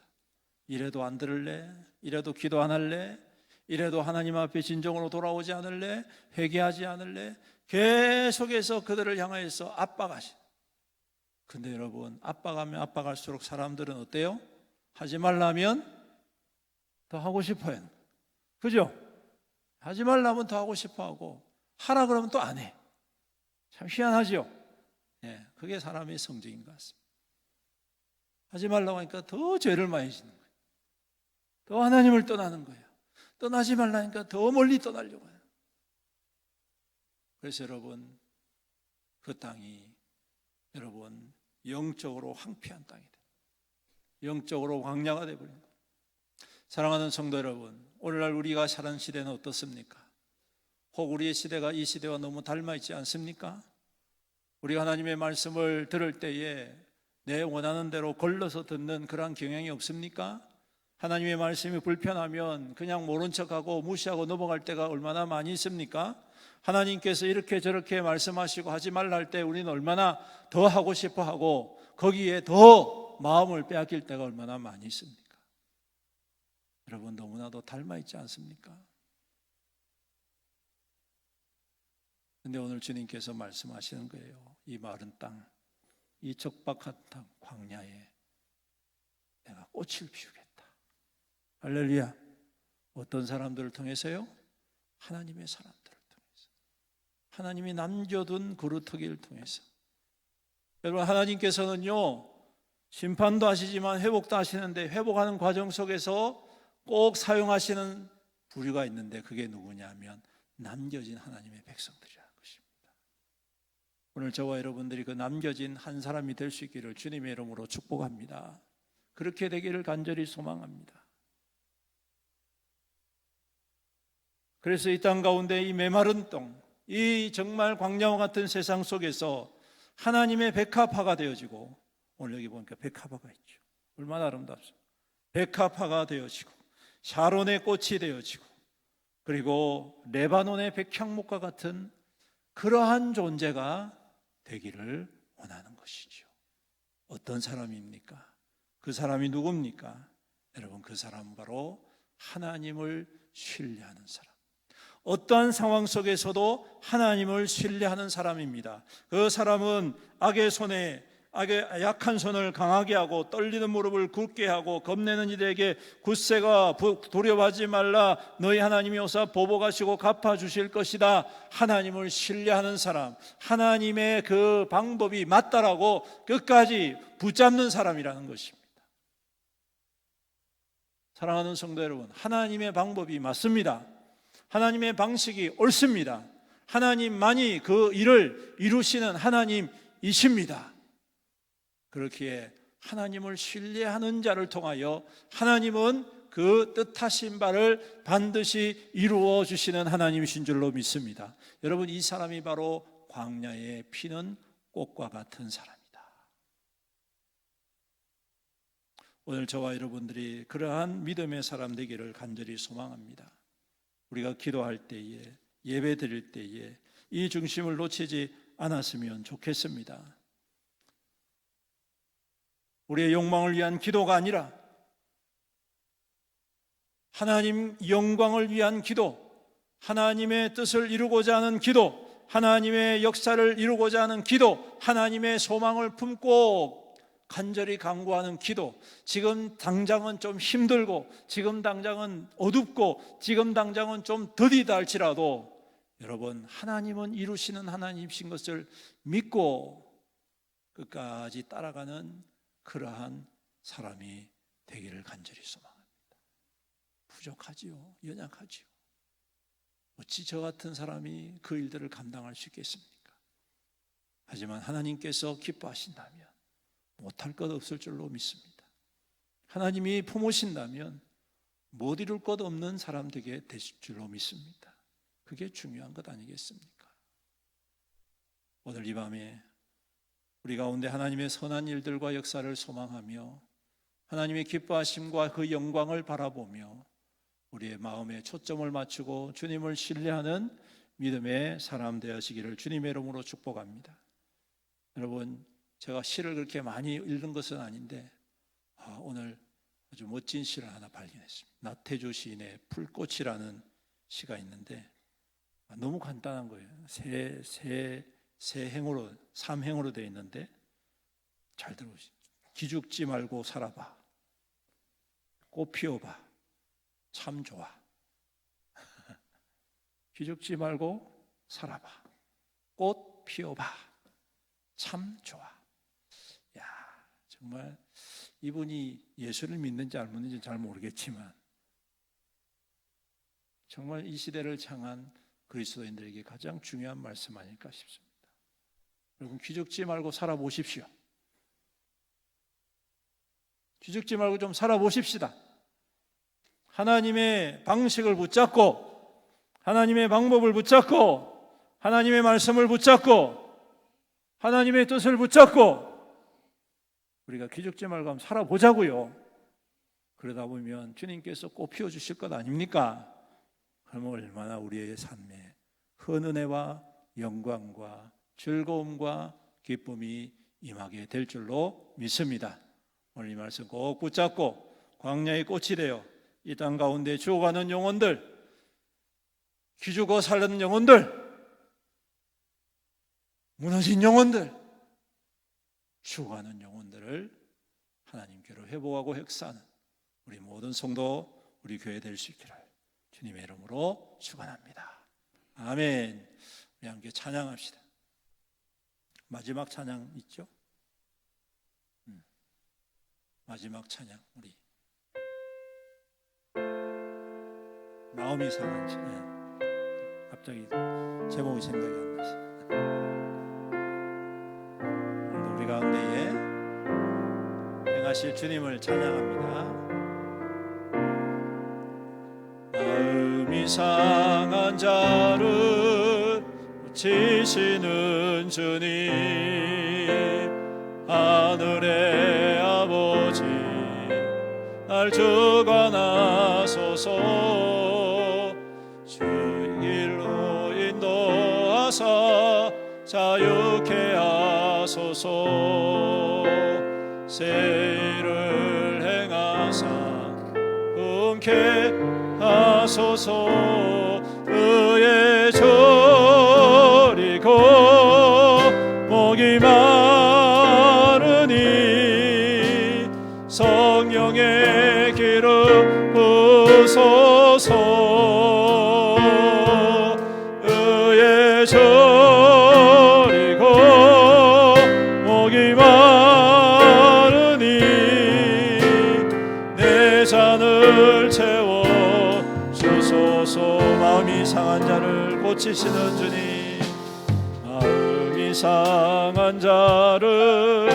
이래도 안 들을래? 이래도 기도 안 할래? 이래도 하나님 앞에 진정으로 돌아오지 않을래? 회개하지 않을래? 계속해서 그들을 향해서 압박하시. 근데 여러분, 압박하면 압박할수록 사람들은 어때요? 하지 말라면 더 하고 싶어요. 그죠? 하지 말라면 더 하고 싶어 하고, 하라 그러면 또 안 해. 참 희한하죠? 예, 그게 사람의 성질인 것 같습니다. 하지 말라고 하니까 더 죄를 많이 짓는 거예요. 더 하나님을 떠나는 거예요. 떠나지 말라니까 더 멀리 떠나려고 해요. 그래서 여러분, 그 땅이 여러분 영적으로 황폐한 땅이 돼요. 영적으로 광야가 되어버린 거예요. 사랑하는 성도 여러분, 오늘날 우리가 사는 시대는 어떻습니까? 혹 우리의 시대가 이 시대와 너무 닮아 있지 않습니까? 우리가 하나님의 말씀을 들을 때에 내 원하는 대로 걸러서 듣는 그런 경향이 없습니까? 하나님의 말씀이 불편하면 그냥 모른 척하고 무시하고 넘어갈 때가 얼마나 많이 있습니까? 하나님께서 이렇게 저렇게 말씀하시고 하지 말라 할 때 우리는 얼마나 더 하고 싶어 하고 거기에 더 마음을 빼앗길 때가 얼마나 많이 있습니까? 여러분, 너무나도 닮아 있지 않습니까? 근데 오늘 주님께서 말씀하시는 거예요. 이 마른 땅, 이 적박한 땅, 광야에 내가 꽃을 피우겠다. 할렐루야. 어떤 사람들을 통해서요? 하나님의 사람들을 통해서, 하나님이 남겨둔 그루터기를 통해서. 여러분, 하나님께서는요 심판도 하시지만 회복도 하시는데, 회복하는 과정 속에서 꼭 사용하시는 부류가 있는데, 그게 누구냐면 남겨진 하나님의 백성들이라는 것입니다. 오늘 저와 여러분들이 그 남겨진 한 사람이 될 수 있기를 주님의 이름으로 축복합니다. 그렇게 되기를 간절히 소망합니다. 그래서 이 땅 가운데 이 메마른 땅, 이 정말 광야와 같은 세상 속에서 하나님의 백합화가 되어지고, 오늘 여기 보니까 백합화가 있죠. 얼마나 아름답습니까? 백합화가 되어지고, 샤론의 꽃이 되어지고, 그리고 레바논의 백향목과 같은 그러한 존재가 되기를 원하는 것이죠. 어떤 사람입니까? 그 사람이 누굽니까? 여러분, 그 사람은 바로 하나님을 신뢰하는 사람, 어떠한 상황 속에서도 하나님을 신뢰하는 사람입니다. 그 사람은 악의 손에, 악의 약한 손을 강하게 하고 떨리는 무릎을 굳게 하고 겁내는 이들에게 굳세가 두려워하지 말라, 너희 하나님이 오사 보복하시고 갚아주실 것이다. 하나님을 신뢰하는 사람, 하나님의 그 방법이 맞다라고 끝까지 붙잡는 사람이라는 것입니다. 사랑하는 성도 여러분, 하나님의 방법이 맞습니다. 하나님의 방식이 옳습니다. 하나님만이 그 일을 이루시는 하나님이십니다. 그렇기에 하나님을 신뢰하는 자를 통하여 하나님은 그 뜻하신 바를 반드시 이루어 주시는 하나님이신 줄로 믿습니다. 여러분, 이 사람이 바로 광야에 피는 꽃과 같은 사람이다. 오늘 저와 여러분들이 그러한 믿음의 사람 되기를 간절히 소망합니다. 우리가 기도할 때에, 예배 드릴 때에 이 중심을 놓치지 않았으면 좋겠습니다. 우리의 욕망을 위한 기도가 아니라 하나님 영광을 위한 기도, 하나님의 뜻을 이루고자 하는 기도, 하나님의 역사를 이루고자 하는 기도, 하나님의 소망을 품고 간절히 간구하는 기도. 지금 당장은 좀 힘들고, 지금 당장은 어둡고, 지금 당장은 좀 더디다 할지라도 여러분, 하나님은 이루시는 하나님이신 것을 믿고 끝까지 따라가는 그러한 사람이 되기를 간절히 소망합니다. 부족하지요, 연약하지요. 어찌 저 같은 사람이 그 일들을 감당할 수 있겠습니까? 하지만 하나님께서 기뻐하신다면 못할 것 없을 줄로 믿습니다. 하나님이 품으신다면 못 이룰 것 없는 사람 되게 되실 줄로 믿습니다. 그게 중요한 것 아니겠습니까? 오늘 이 밤에 우리 가운데 하나님의 선한 일들과 역사를 소망하며 하나님의 기뻐하심과 그 영광을 바라보며 우리의 마음에 초점을 맞추고 주님을 신뢰하는 믿음의 사람 되어지기를 주님의 이름으로 축복합니다. 여러분, 제가 시를 그렇게 많이 읽는 것은 아닌데 오늘 아주 멋진 시를 하나 발견했습니다. 나태주 시인의 풀꽃이라는 시가 있는데 너무 간단한 거예요. 세 행으로, 3행으로 되어 있는데 잘 들어보시죠. 기죽지 말고 살아봐. 꽃 피워봐. 참 좋아. 기죽지 말고 살아봐. 꽃 피워봐. 참 좋아. 야, 정말 이분이 예수를 믿는지 안 믿는지 잘 모르겠지만 정말 이 시대를 향한 그리스도인들에게 가장 중요한 말씀 아닐까 싶습니다. 여러분, 기죽지 말고 살아보십시오. 기죽지 말고 좀 살아보십시다. 하나님의 방식을 붙잡고, 하나님의 방법을 붙잡고, 하나님의 말씀을 붙잡고, 하나님의 뜻을 붙잡고 우리가 기죽지 말고 한번 살아보자고요. 그러다 보면 주님께서 꽃 피워주실 것 아닙니까? 그러면 얼마나 우리의 삶에 헌은혜와 영광과 즐거움과 기쁨이 임하게 될 줄로 믿습니다. 오늘 이 말씀 꼭 붙잡고 광야의 꽃이 되어 이 땅 가운데 죽어가는 영혼들, 기죽어 살는 영혼들, 무너진 영혼들, 죽어가는 영혼들을 하나님께로 회복하고 획사하는 우리 모든 성도, 우리 교회 될 수 있기를 주님의 이름으로 축원합니다. 아멘. 우리 함께 찬양합시다. 마지막 찬양 있죠? 마지막 찬양, 우리 마음이 상한 찬양. 갑자기 제목이 생각이 안 나시. 오늘도 우리 가운데에 행하실 주님을 찬양합니다. 마음이 상한 자를 고치시는 주님, 하늘의 아버지 날 주관하소서. 주의 길로 인도하사 자유케 하소서. 새 일을 행하사 흔쾌 하소서. 의에 저리고 목이 마르니 성령의 기름 부소서. 의에 저리고 목이 마르니 내 잔을 채워 주소서. 마음이 상한 자를 고치시는 주님, 마음이 상한 자를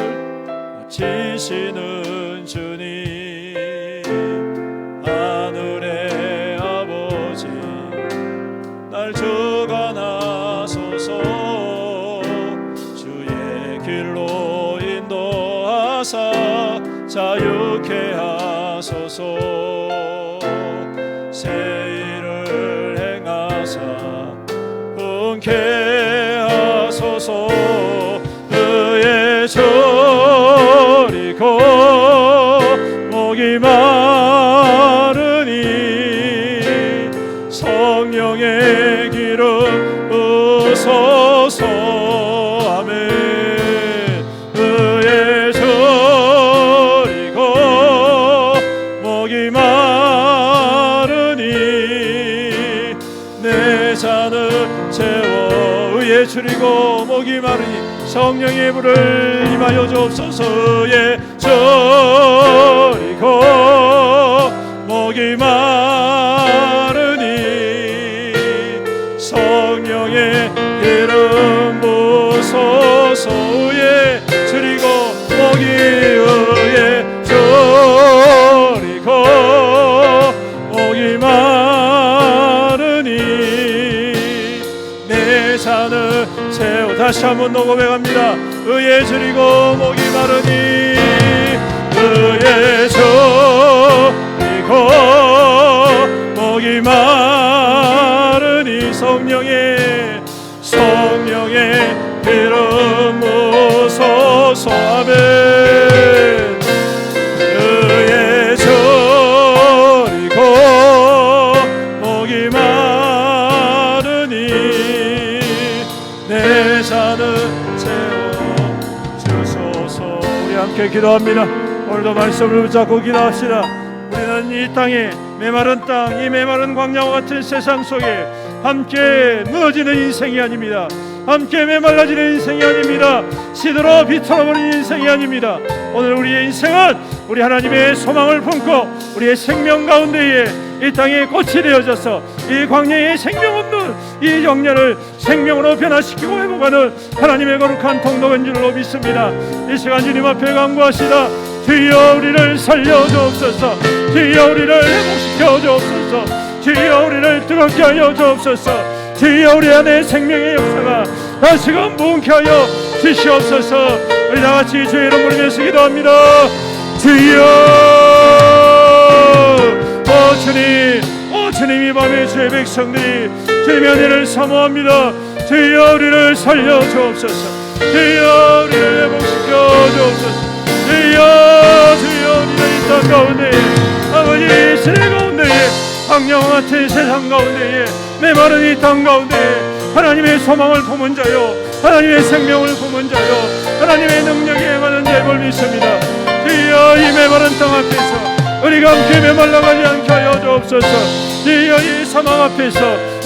고치시는 주님, 하늘의 아버지 날 주관하소서. 주의 길로 인도하사 자유케 하소서. 새 일을 행하사 흔쾌 하소서. 의에 저리고 목이 마르니 성령의 기름 부소서. 아멘. 의에 저리고 목이 마르니 내 잔을 채워. 의에 줄이고 목이 마르니 성령의 불을 임하여 주옵소서. 의에 저리고 목이 마르니 성령의 기름 부소서. 의에 저리고 목이 의에 저리고 목이 마르니 내 잔을 채워. 다시 한번 녹음해갑니다. 의에 저리고 목이 마르니 의에 저리고 목이 마르니 성령의 기름 부소서. 아멘. 의에 저리고 목이 마르니 내 잔을 채워 주소서. 우리 함께 기도합니다. 오늘도 말씀을 붙잡고 기도합시다. 우리는 이 땅에 메마른 땅, 이 메마른 광야와 같은 세상 속에 함께 무너지는 인생이 아닙니다. 함께 메말라지는 인생이 아닙니다. 시들어 비틀어버리는 인생이 아닙니다. 오늘 우리의 인생은 우리 하나님의 소망을 품고 우리의 생명 가운데에 이 땅에 꽃이 되어져서 이 광야의 생명 없는 이 영년을 생명으로 변화시키고 회복하는 하나님의 거룩한 통로인 줄로 믿습니다. 이 시간 주님 앞에 간구하시다. 주여 우리를 살려주옵소서. 주여 우리를 회복시켜 주옵소서. 주여 우리를 뜨겁게 하여 주옵소서. 주여 우리 안에 생명의 역사가 다시금 뭉게 하여 주시옵소서. 우리 다같이 주의 이름 부르면서 기도합니다. 주여 주님 이 밤에 주의 백성들이 주님의 은혜를 사모합니다. 주여 우리를 살려 주옵소서. 주여 우리를 회복시켜 주옵소서. 주여 우리는 이 땅 가운데에 아버지 시대 가운데에 광야와 같은 세상 가운데에 메마른 이 땅 가운데에 하나님의 소망을 품은 자요 하나님의 생명을 품은 자요 하나님의 능력에 행하는 자를 믿습니다. 주여 이 메마른 땅 앞에서 우리가 함께 메말라가지 않게 하여 주옵소서. 주여 이 사망 앞에서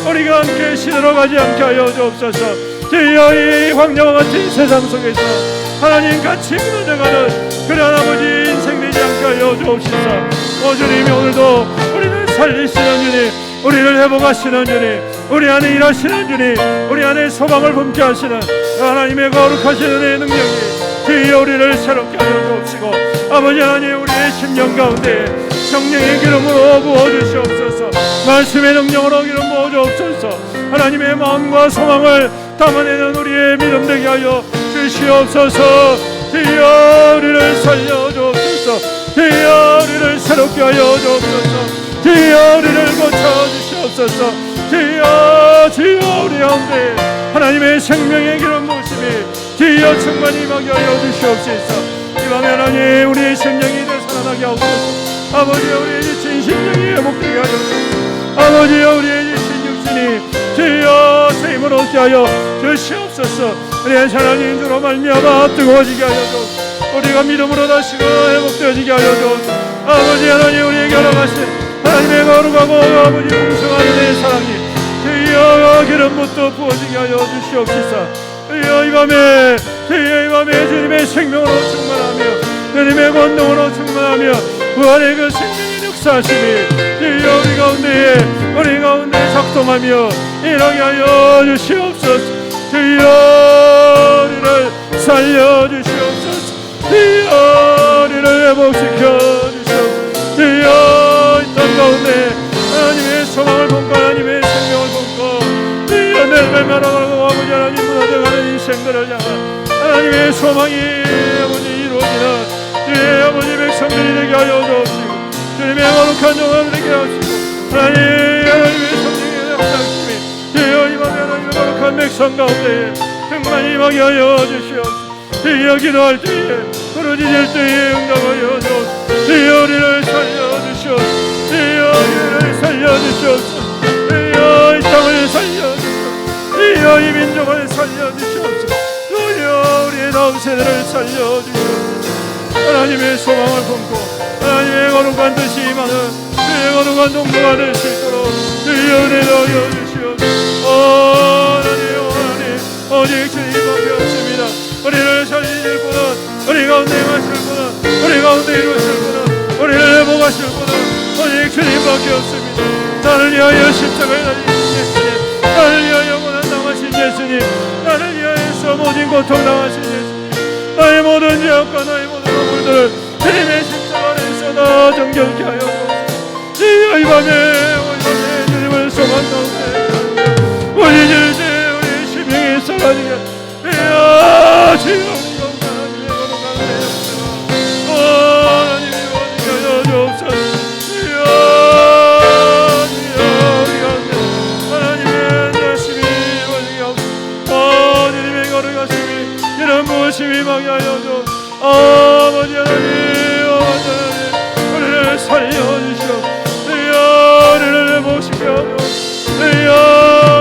우리가 함께 시들어가지 않게 하여 주옵소서. 주여 이 광야와 같은 세상 속에서 하나님같이 무너져가는 그런 아버지 인생 되지 않게 하여 주옵소서. 주님이 오늘도 우리를 살리시는 주님, 우리를 회복하시는 주님, 우리 안에 일하시는 주님, 우리 안에 소망을 품게 하시는 하나님의 거룩하신 은혜의 능력이 주여 우리를 새롭게 하여 주옵시고 아버지 하나님 우리의 심령 가운데 성령의 기름으로 부어주시옵소서. 말씀의 능력으로 기름 부어주옵소서. 하나님의 마음과 소망을 담아내는 우리의 믿음 되게 하여 주시옵소서. 주여 우리를 살려주옵소서. 주여 우리를 새롭게 하여 주옵소서. 주여 우리를 고쳐주시옵소서. 주여 우리 가운데 하나님의 생명의 기름 부으심이 주여 충만히 임하게 하여 주시옵소서. 이 밤에 하나님 우리의 심령이 되살아나게 하옵소서. 아버지여 우리의 지친 심령이 회복되게 하여 주옵소서. 아버지여 우리의 지친 육신이 주여 새 힘을 얻게 하여 주시옵소서. 우리의 하나님 주로 말미암아 뜨거워지게 하여 주옵소서. 우리가 믿음으로 다시금 회복되어지게 하여 주옵소서. 아버지 하나님 우리에게 허락하신 하나님의 거룩하고 아버지 풍성한 은혜의 사랑이 주여 기름부터 부어지게 하여 주시옵소서. 주여 이 밤에 주님의 생명으로 충만하며 주님의 권능으로 충만하며 부활의 그 생명의 역사하심이 주여 우리 가운데 작동하며 일하게 하여 주시옵소서. 주여 우리를 살려주시옵소서. 주여 우리를 회복시켜 주시옵소서. 주여 이 땅 가운데 하나님의 소망을 품고 하나님의 생명을 품고 주여 늘 말하고 아버지 하나님 무너져가는 인생들을 향한 하나님의 소망이 아버지 이루어지는 주의 아버지 백성들이 되게 하여 주옵시고 주님의 거룩한 영광을 되게 하시고 하나님의 성령의 역사심이 주여 이 밤에 하나님의 거룩한 백성 가운데 충만히 임하게 하여 주시옵소서. 주여 기도할 때에 부르짖을 때에 응답하여 주옵소서. 주여 우리를 살려주시옵소서. 주여 우리를 살려주시옵소서. 주여 이 땅을 살려주시옵소서. 주여 이 민족을 살려주시옵소서. 주여 우리의 다음 세대를 살려주시옵소서. 하나님의 소망을 품고 하나님의 거룩한 뜻이 임하는 주의 거룩한 동료가 될 수 있도록 주여 은혜를 하여 주시옵소서. 하나님 오직 주님밖에 없습니다. 우리를 살리실 분은 우리 가운데 임하실 분은 우리 가운데 이루실 분은 우리를 회복하실 분은 오직 주님밖에 없습니다. 나를 위하여 십자가에 달리신 예수님, 나를 위하여 고난당하신 예수님, 나를 위하여서 모진 고통 당하신 예수님, 나의 모든 죄악과 나의 모든 허물들을 주님의 십자가 안에서 다 정결케 하여 주옵소서. 주여 이 밤에 주님을 소망 가운데 우리 주제 우리 심령이 쏟아지게 주여 우리 가운데 하나님의 거룩한 은혜가 하나님이 어디게 하여 주옵소서. 주여 우리 가운데 하나님의 열심히 어디게 하옵소서. 주님의 거룩하심이 이런 무엇임이 임하게 하여 주옵소서. 아버지 하나님 우리를 살려주시옵소서. 주여 우리를 회복시켜 주옵소서. 주여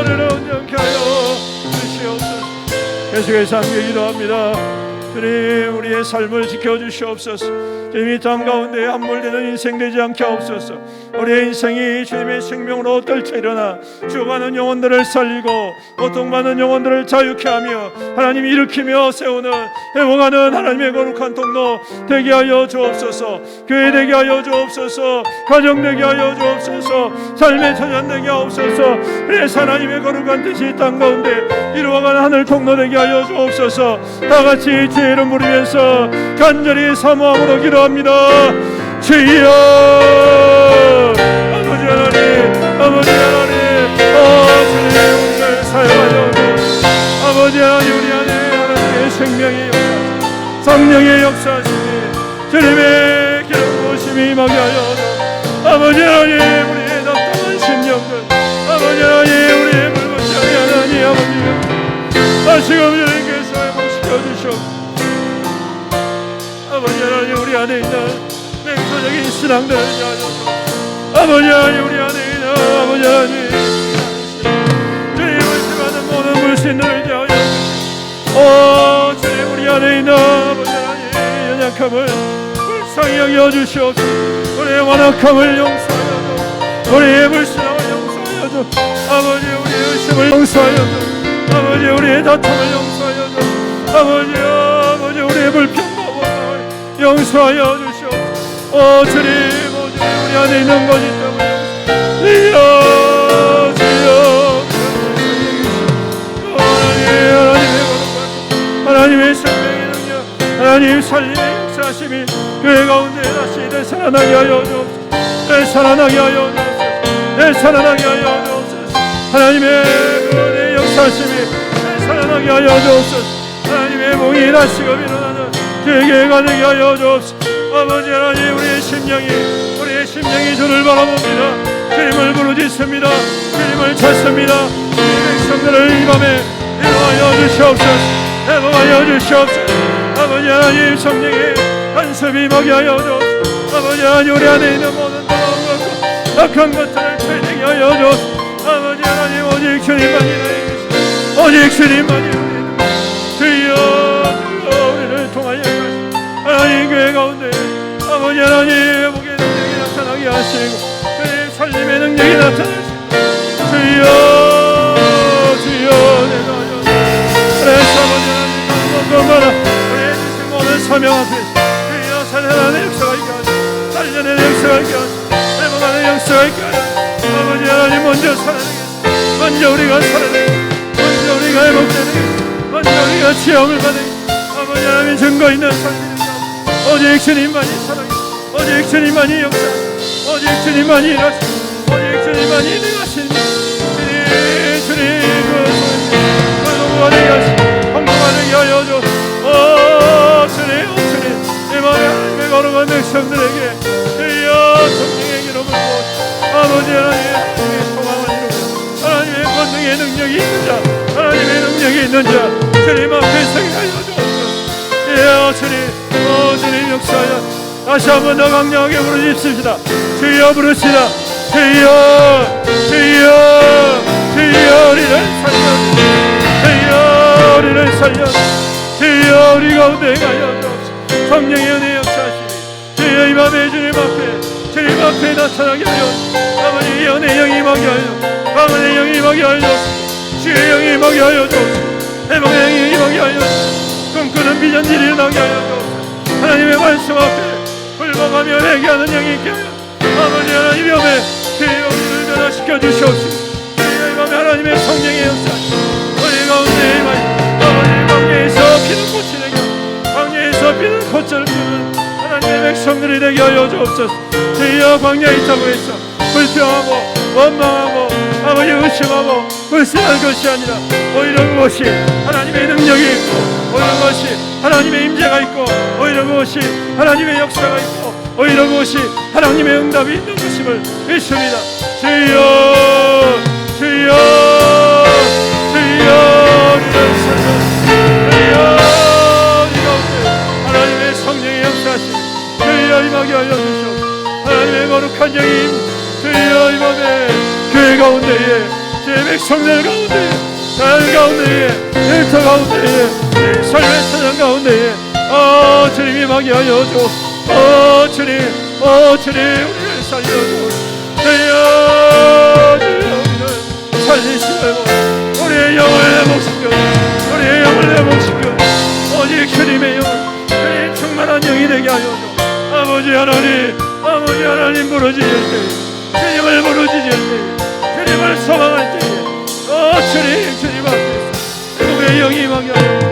우리를 온전케 하여 주시옵소서. 계속해서 함께 기도합니다. 주님 우리의 삶을 지켜주시옵소서. 주님 이 땅 가운데 함몰되는 인생 되지 않게 하옵소서. 우리의 인생이 주님의 생명으로 떨쳐 일어나 죽어가는 영혼들을 살리고 고통받는 영혼들을 자유케 하며 하나님 일으키며 세우는 회복하는 하나님의 거룩한 통로 되게 하여 주옵소서. 교회 되게 하여 주옵소서. 가정 되게 하여 주옵소서. 삶의 천연 되게 하옵소서. 그래서 하나님의 거룩한 뜻이 이 땅 가운데 이루어가는 하늘 통로 되게 하여 주옵소서. 다 같이 주의 이름 부르면서 간절히 사모함으로 기도합니다. 주여 아버지 하나님, 아버지 하나님, 주님 우리를 사용하여 아버지 하나님 우리 안에 하나님의 생명의 역사, 성령의 역사심이 주님의 기름 부으심이 임하게 하여 아버지 하나님 우리의 답답한 심령들, 아버지 하나님 우리의 물건장이 하나님 아버지 다시금 주님께서 회복시켜 주시옵소서. 아버지 하나님 우리 안에 있는 맹소적인 신앙들을 하여서 아버지 하나님 우리 안에 있는 아버지 하나님 주님 의심하는 모든 불신들을 하여 주님 우리 안에 있는 아버지 하나님 연약함을 불쌍히 여겨 주시옵소서. 우리의 완악함을 용서하여 주, 우리의 불신함을 용서하여 주, 아버지 우리의 의심을 용서하여 주, 아버지 우리의 다툼을 용서하여 주, 아버지 우리의 불평 용서하여 주시옵소서. 주님 우리 안에 있는 것이 때문에 주여 주여 하나님의 거룩한 하나님의 생명의 능력 하나님 살림의 역사심이 교회 가운데 다시 되살아나게 하여 주옵소서. 되살아나게 하여 주옵소서. 되살아나게 하여 주옵소서. 하나님의 그의 역사심이 되살아나게 하여 주옵소서. 하나님의 봉이 다시금 일어나는 교회가 되게 하여 주옵소서. 아버지 하나님 우리의 심령이 주를 바라봅니다. 주님을 부르짖습니다. 주님을 찾습니다. 주님의 백성들을 이 밤에 인도하여 주시옵소서. 회복하여 주시옵소서. 아버지 하나님 성령의 간섭이 임하게 하여 주옵소서. 아버지 하나님 우리 안에 있는 모든 더러운 것과 악한 것들을 퇴되게 하여 주옵소서. 아버지 하나님 오직 주님만이 나에게 오직 주님만이 주여 우리를 통하여 하나님 교회 가운데 아버지 하나님 회복의 능력이 나타나게 하시고 주님 살림의 능력이 나타나시고 주여 내가 그래서 아버지 하나님 건강하라 우리의 주신 모든 사명 앞에 주여 살려내는 역사가 있게 하시고 살려내는 역사가 있게 하시고 회복하는 역사가 있게 하시고 아버지 하나님 먼저 살아내겠습니다. 먼저 우리가 살아내겠습니다. 먼저 우리가 회복되는 먼저 우리가 체험을 받는 아버지 하나님 증거 있는 삶이 오직 주님만이 사랑해 오직 주님만이 역사 오직 주님만이 일하시고 오직 주님만이 일하시니 주님 그 노무가 되게 하시고 황금가 되게 하여 줘 주님 이 밤에 하나님의 거룩한 백성들에게 주여 성령의 기름을 부어 아버지 하나님의 소망을 이루고 하나님의 권능의 능력이 있는 자 하나님의 능력이 있는 자 주님 앞에 서게 하여 주옵소서. 주님 주님 역사하여 다시 한번 더 강력하게 부르짖습시다. 주여 부르시다. 주여 우리를 살려 주여 우리를 살려 주여 우리 가운데 가여 주옵소서. 성령의 은혜 역사하시니 주여 이 밤에 주님 앞에 나타나게 하여 아버지 연의 영이 임하게 하여 강은의 영이 임하게 하여 주옵소서. 주의 영이 임하게 하여 주옵소서. 회복의 영이 임하게 하여 주옵소서. 꿈꾸는 비전들이 일어나게 하여 주옵소서. 하나님의 말씀 앞에 불복하며 회개하는 영이 있게 하여 아버지 하나님 밤에 주여 우리를 변화시켜 주시옵소서. 주여 이 밤에 하나님의 성령의 역사 우리 가운데 임하여 아버지 광야에서 피는 꽃이 되게 광야에서 피는 꽃을 피는 하나님의 백성들이 되게 하여 주옵소서. 주여 광야에 있다고 해서 불평하고 원망하고 아버지 의심하고 불신할 것이 아니라 오히려 그것이 하나님의 능력이 있고 오히려 그것이 하나님의 임재가 있고 오히려 그것이 하나님의 역사가 있고 오히려 그것이 하나님의 응답이 있는 것임을 믿습니다. 주여 우리를 살려 주여 우리 가운데 하나님의 성령의 역사하심 주여 임하게 하여 주시옵소서. 하나님의 거룩한 영임 주여 이 밤에 교회 가운데에 주의 주의 백성들 가운데, 자연 가운데에, 일터 가운데에, 이 삶의 사장 가운데에 주님 임하게 하여 주. 주님, 주님 우리를 살려주. 주여, 우리를 살리시고 우리의 영을 회복시켜, 우리의 영을 회복시켜 오직 주님의 영, 주님 충만한 영이 되게 하여 주. 아버지 하나님 부르짖을 때, 주님을 부르짖을 때, 주님을 소망할 때, 주님 앞에서 누구의 영이 임하게 하여 주.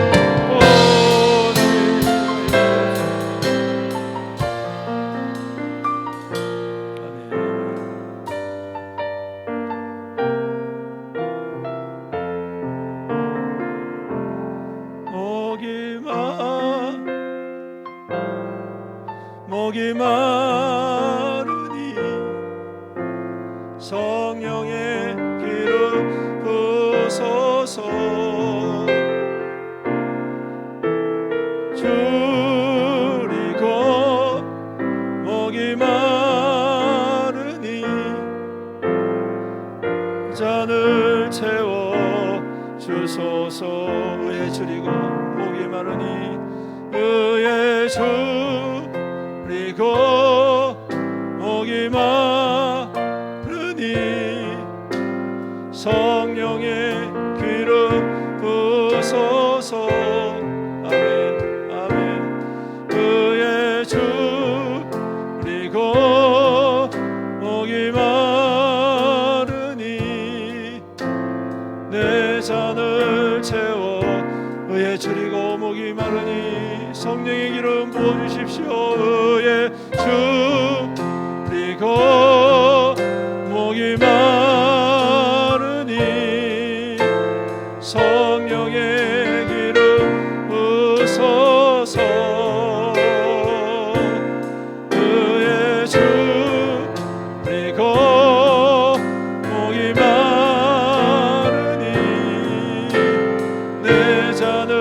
목이 마르니 성령의 기름 부으소서. 줄이고 목이 마르니 잔을 채워 주소서. 의에 줄이고 목이 마르니 의에 줄이고 목이 마르니 성령의 기름 부으소서. 아멘 아멘. 의에 줄이고 목이 마르니 내 잔을 채워. 의에 줄이고 목이 마르니 성령의 기름 부어주십시오. 의에 줄이고 목이 마르니 성령의 기름 부으소서. 의에 줄이고 목이 마르니 내 잔을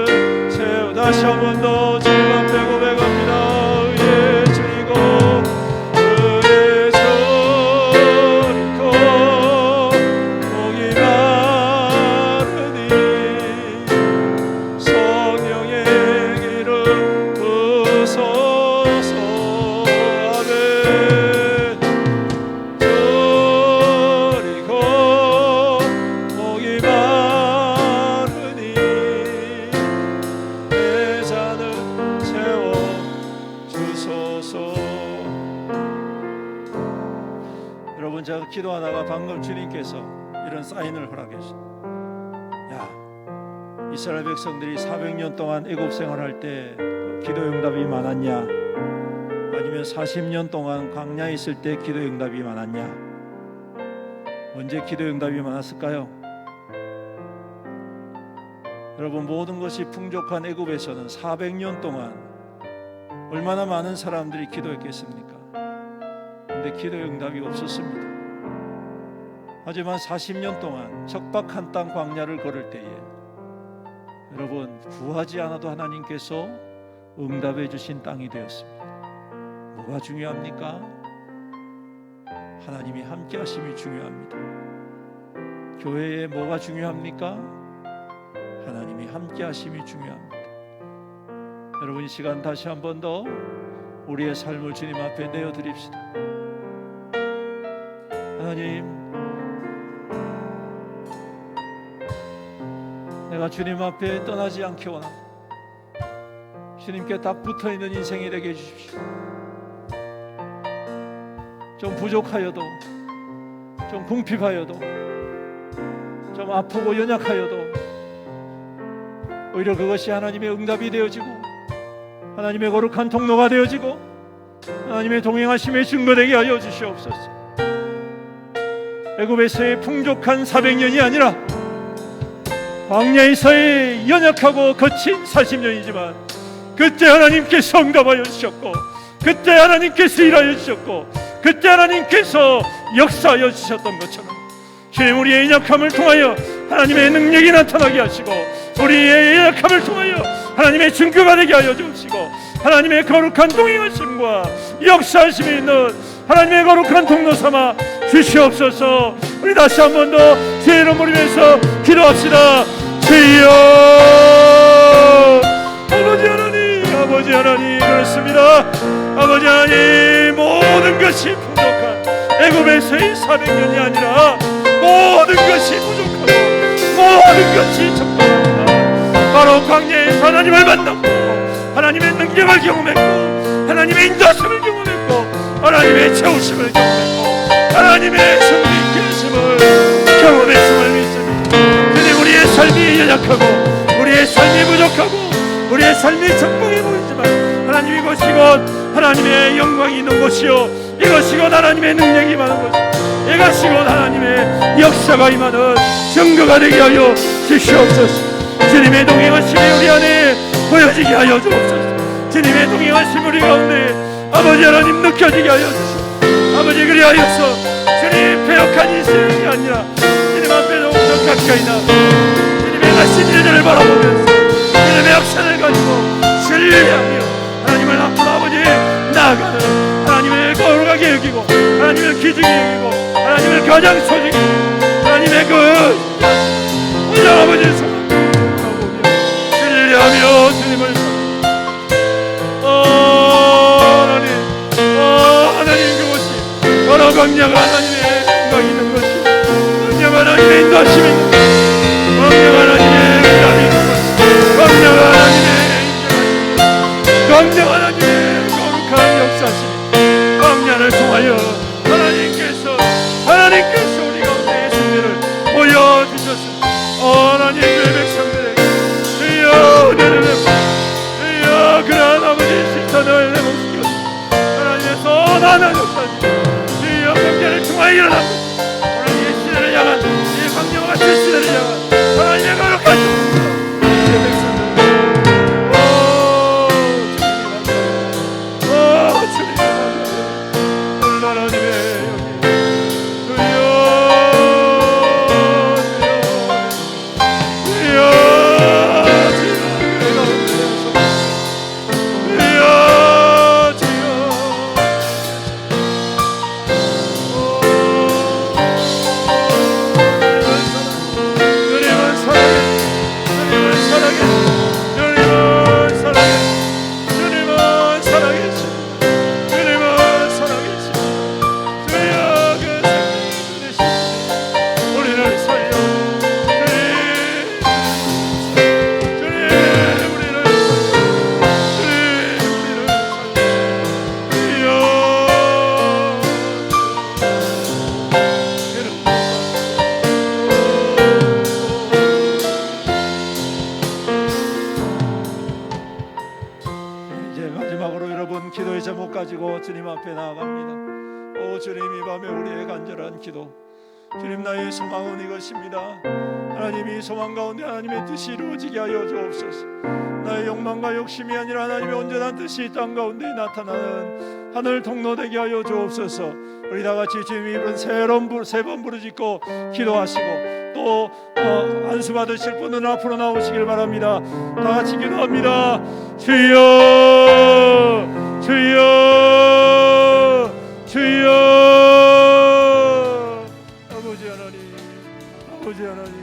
채워. 다시 한 번 더 주님 앞에 고백합니다. 의에 줄이고 의에 줄이고 목이 마르니 성령의 기름 부으소서. 아멘. 줄이고 목이 마르니 내 잔을 채워 주소서. 여러분, 제가 기도하다가 방금 주님께서 이런 사인을 허락해 주셨어요. 야, 이스라엘 백성들이 400년 동안 애굽 생활할 때 기도 응답이 많았냐? 아니면 40년 동안 광야에 있을 때 기도 응답이 많았냐? 언제 기도 응답이 많았을까요? 여러분, 모든 것이 풍족한 애굽에서는 400년 동안 얼마나 많은 사람들이 기도했겠습니까? 근데 기도 응답이 없었습니다. 하지만 40년 동안 척박한 땅 광야를 걸을 때에 여러분, 구하지 않아도 하나님께서 응답해 주신 땅이 되었습니다. 뭐가 중요합니까? 하나님이 함께 하심이 중요합니다. 교회에 뭐가 중요합니까? 하나님이 함께 하심이 중요합니다. 여러분, 이 시간 다시 한 번 더 우리의 삶을 주님 앞에 내어드립시다. 하나님, 내가 주님 앞에 떠나지 않게 원합니다. 주님께 딱 붙어있는 인생이 되게 해주십시오. 좀 부족하여도, 좀 궁핍하여도, 좀 아프고 연약하여도 오히려 그것이 하나님의 응답이 되어지고 하나님의 거룩한 통로가 되어지고 하나님의 동행하심의 증거되게 하여 주시옵소서. 애굽에서의 풍족한 400년이 아니라 광야에서의 연약하고 거친 40년이지만 그때 하나님께서 응답하여 주셨고 그때 하나님께서 일하여 주셨고 그때 하나님께서 역사하여 주셨던 것처럼 주님, 우리의 연약함을 통하여 하나님의 능력이 나타나게 하시고 우리의 연약함을 통하여 하나님의 증거가 되게 하여 주시고 하나님의 거룩한 동행하심과 역사하심이 있는 하나님의 거룩한 통로 삼아 주시옵소서. 우리 다시 한 번 더 주의 이름 부르면서 기도합시다. 주여, 아버지 하나님, 아버지 하나님, 그렇습니다. 아버지 하나님, 모든 것이 부족한 애굽에서의 400년이 아니라 모든 것이 부족하고 모든 것이 적당합니다. 바로 광야에서 하나님을 만났고 하나님의 능력을 경험했고 하나님의 인도하심을 경험했고 하나님의 채우심을 경험했고 하나님의 승리 계심을 경험했음을 믿습니다. 주님, 우리의 삶이 연약하고 우리의 삶이 부족하고 우리의 삶이 적당해 보이지만 하나님, 이것이 곧 하나님의 영광이 있는 곳이요, 이것이 곧 하나님의 능력이 임하는 곳이요, 이것이 곧 하나님의 역사가 임하는 증거가 되게 하여 주시옵소서. 주님의 동행하심이 우리 안에 보여지게 하여 주옵소서. 주님의 동행하심이 우리 가운데 아버지 하나님 느껴지게 하여 주시옵소서. 아버지, 그리하여서 주님 패역한 인생이 아니라 주님 앞에 더욱더 가까이 나 주님의 가신 일들을 바라보면서 주님의 역사를 가지고 신뢰하며 하나님을 앞으로 아버지 나아가는 하나님의 거룩하게 여기고 하나님을 기중히 여기고 하나님을 가장 소중히 여기고 하나님의 그 온전 아버지의 손을 바라보며 신뢰하며 주님을 하나님, 그것이 바로 광야가 하나님의 영광이 있는 것이, 광야가 하나님의 인도하심이 있는 것이, 광야가 하나님의 응답이 있는 것이, 광야가 하나님의 인정하심이, 광야가 하나님의 거룩한 역사심이, 광야를 통하여 하나님께서 우리 가운데 승리를 보여주셨습니다. 하나님, 그 백성들에게 주여 은혜를 베푸시고 주여 그러한 아버지의 실천을 내모시고 하나님의 선한 역사님 주여 광야를 통하여 일어나고 하나님의 시대를 향한 이 광야와 같은 시대를 향한 하나님의 거룩한 주의 백성들, 주님 감사합니다. 오늘 하나님의 기도의 제목 가지고 주님 앞에 나아갑니다. 오 주님, 이 밤에 우리의 간절한 기도, 주님, 나의 소망은 이것입니다. 하나님이 소망 가운데 하나님의 뜻이 이루어지게 하여 주옵소서. 나의 욕망과 욕심이 아니라 하나님의 온전한 뜻이 이 땅 가운데 나타나는 하늘 통로 되게 하여 주옵소서. 우리 다 같이 주님이 부른 세 번 부르짖고 기도하시고 또 안수 받으실 분은 앞으로 나오시길 바랍니다. 다 같이 기도합니다. 주여, 주여, 주여. 아버지 하나님, 아버지 하나님,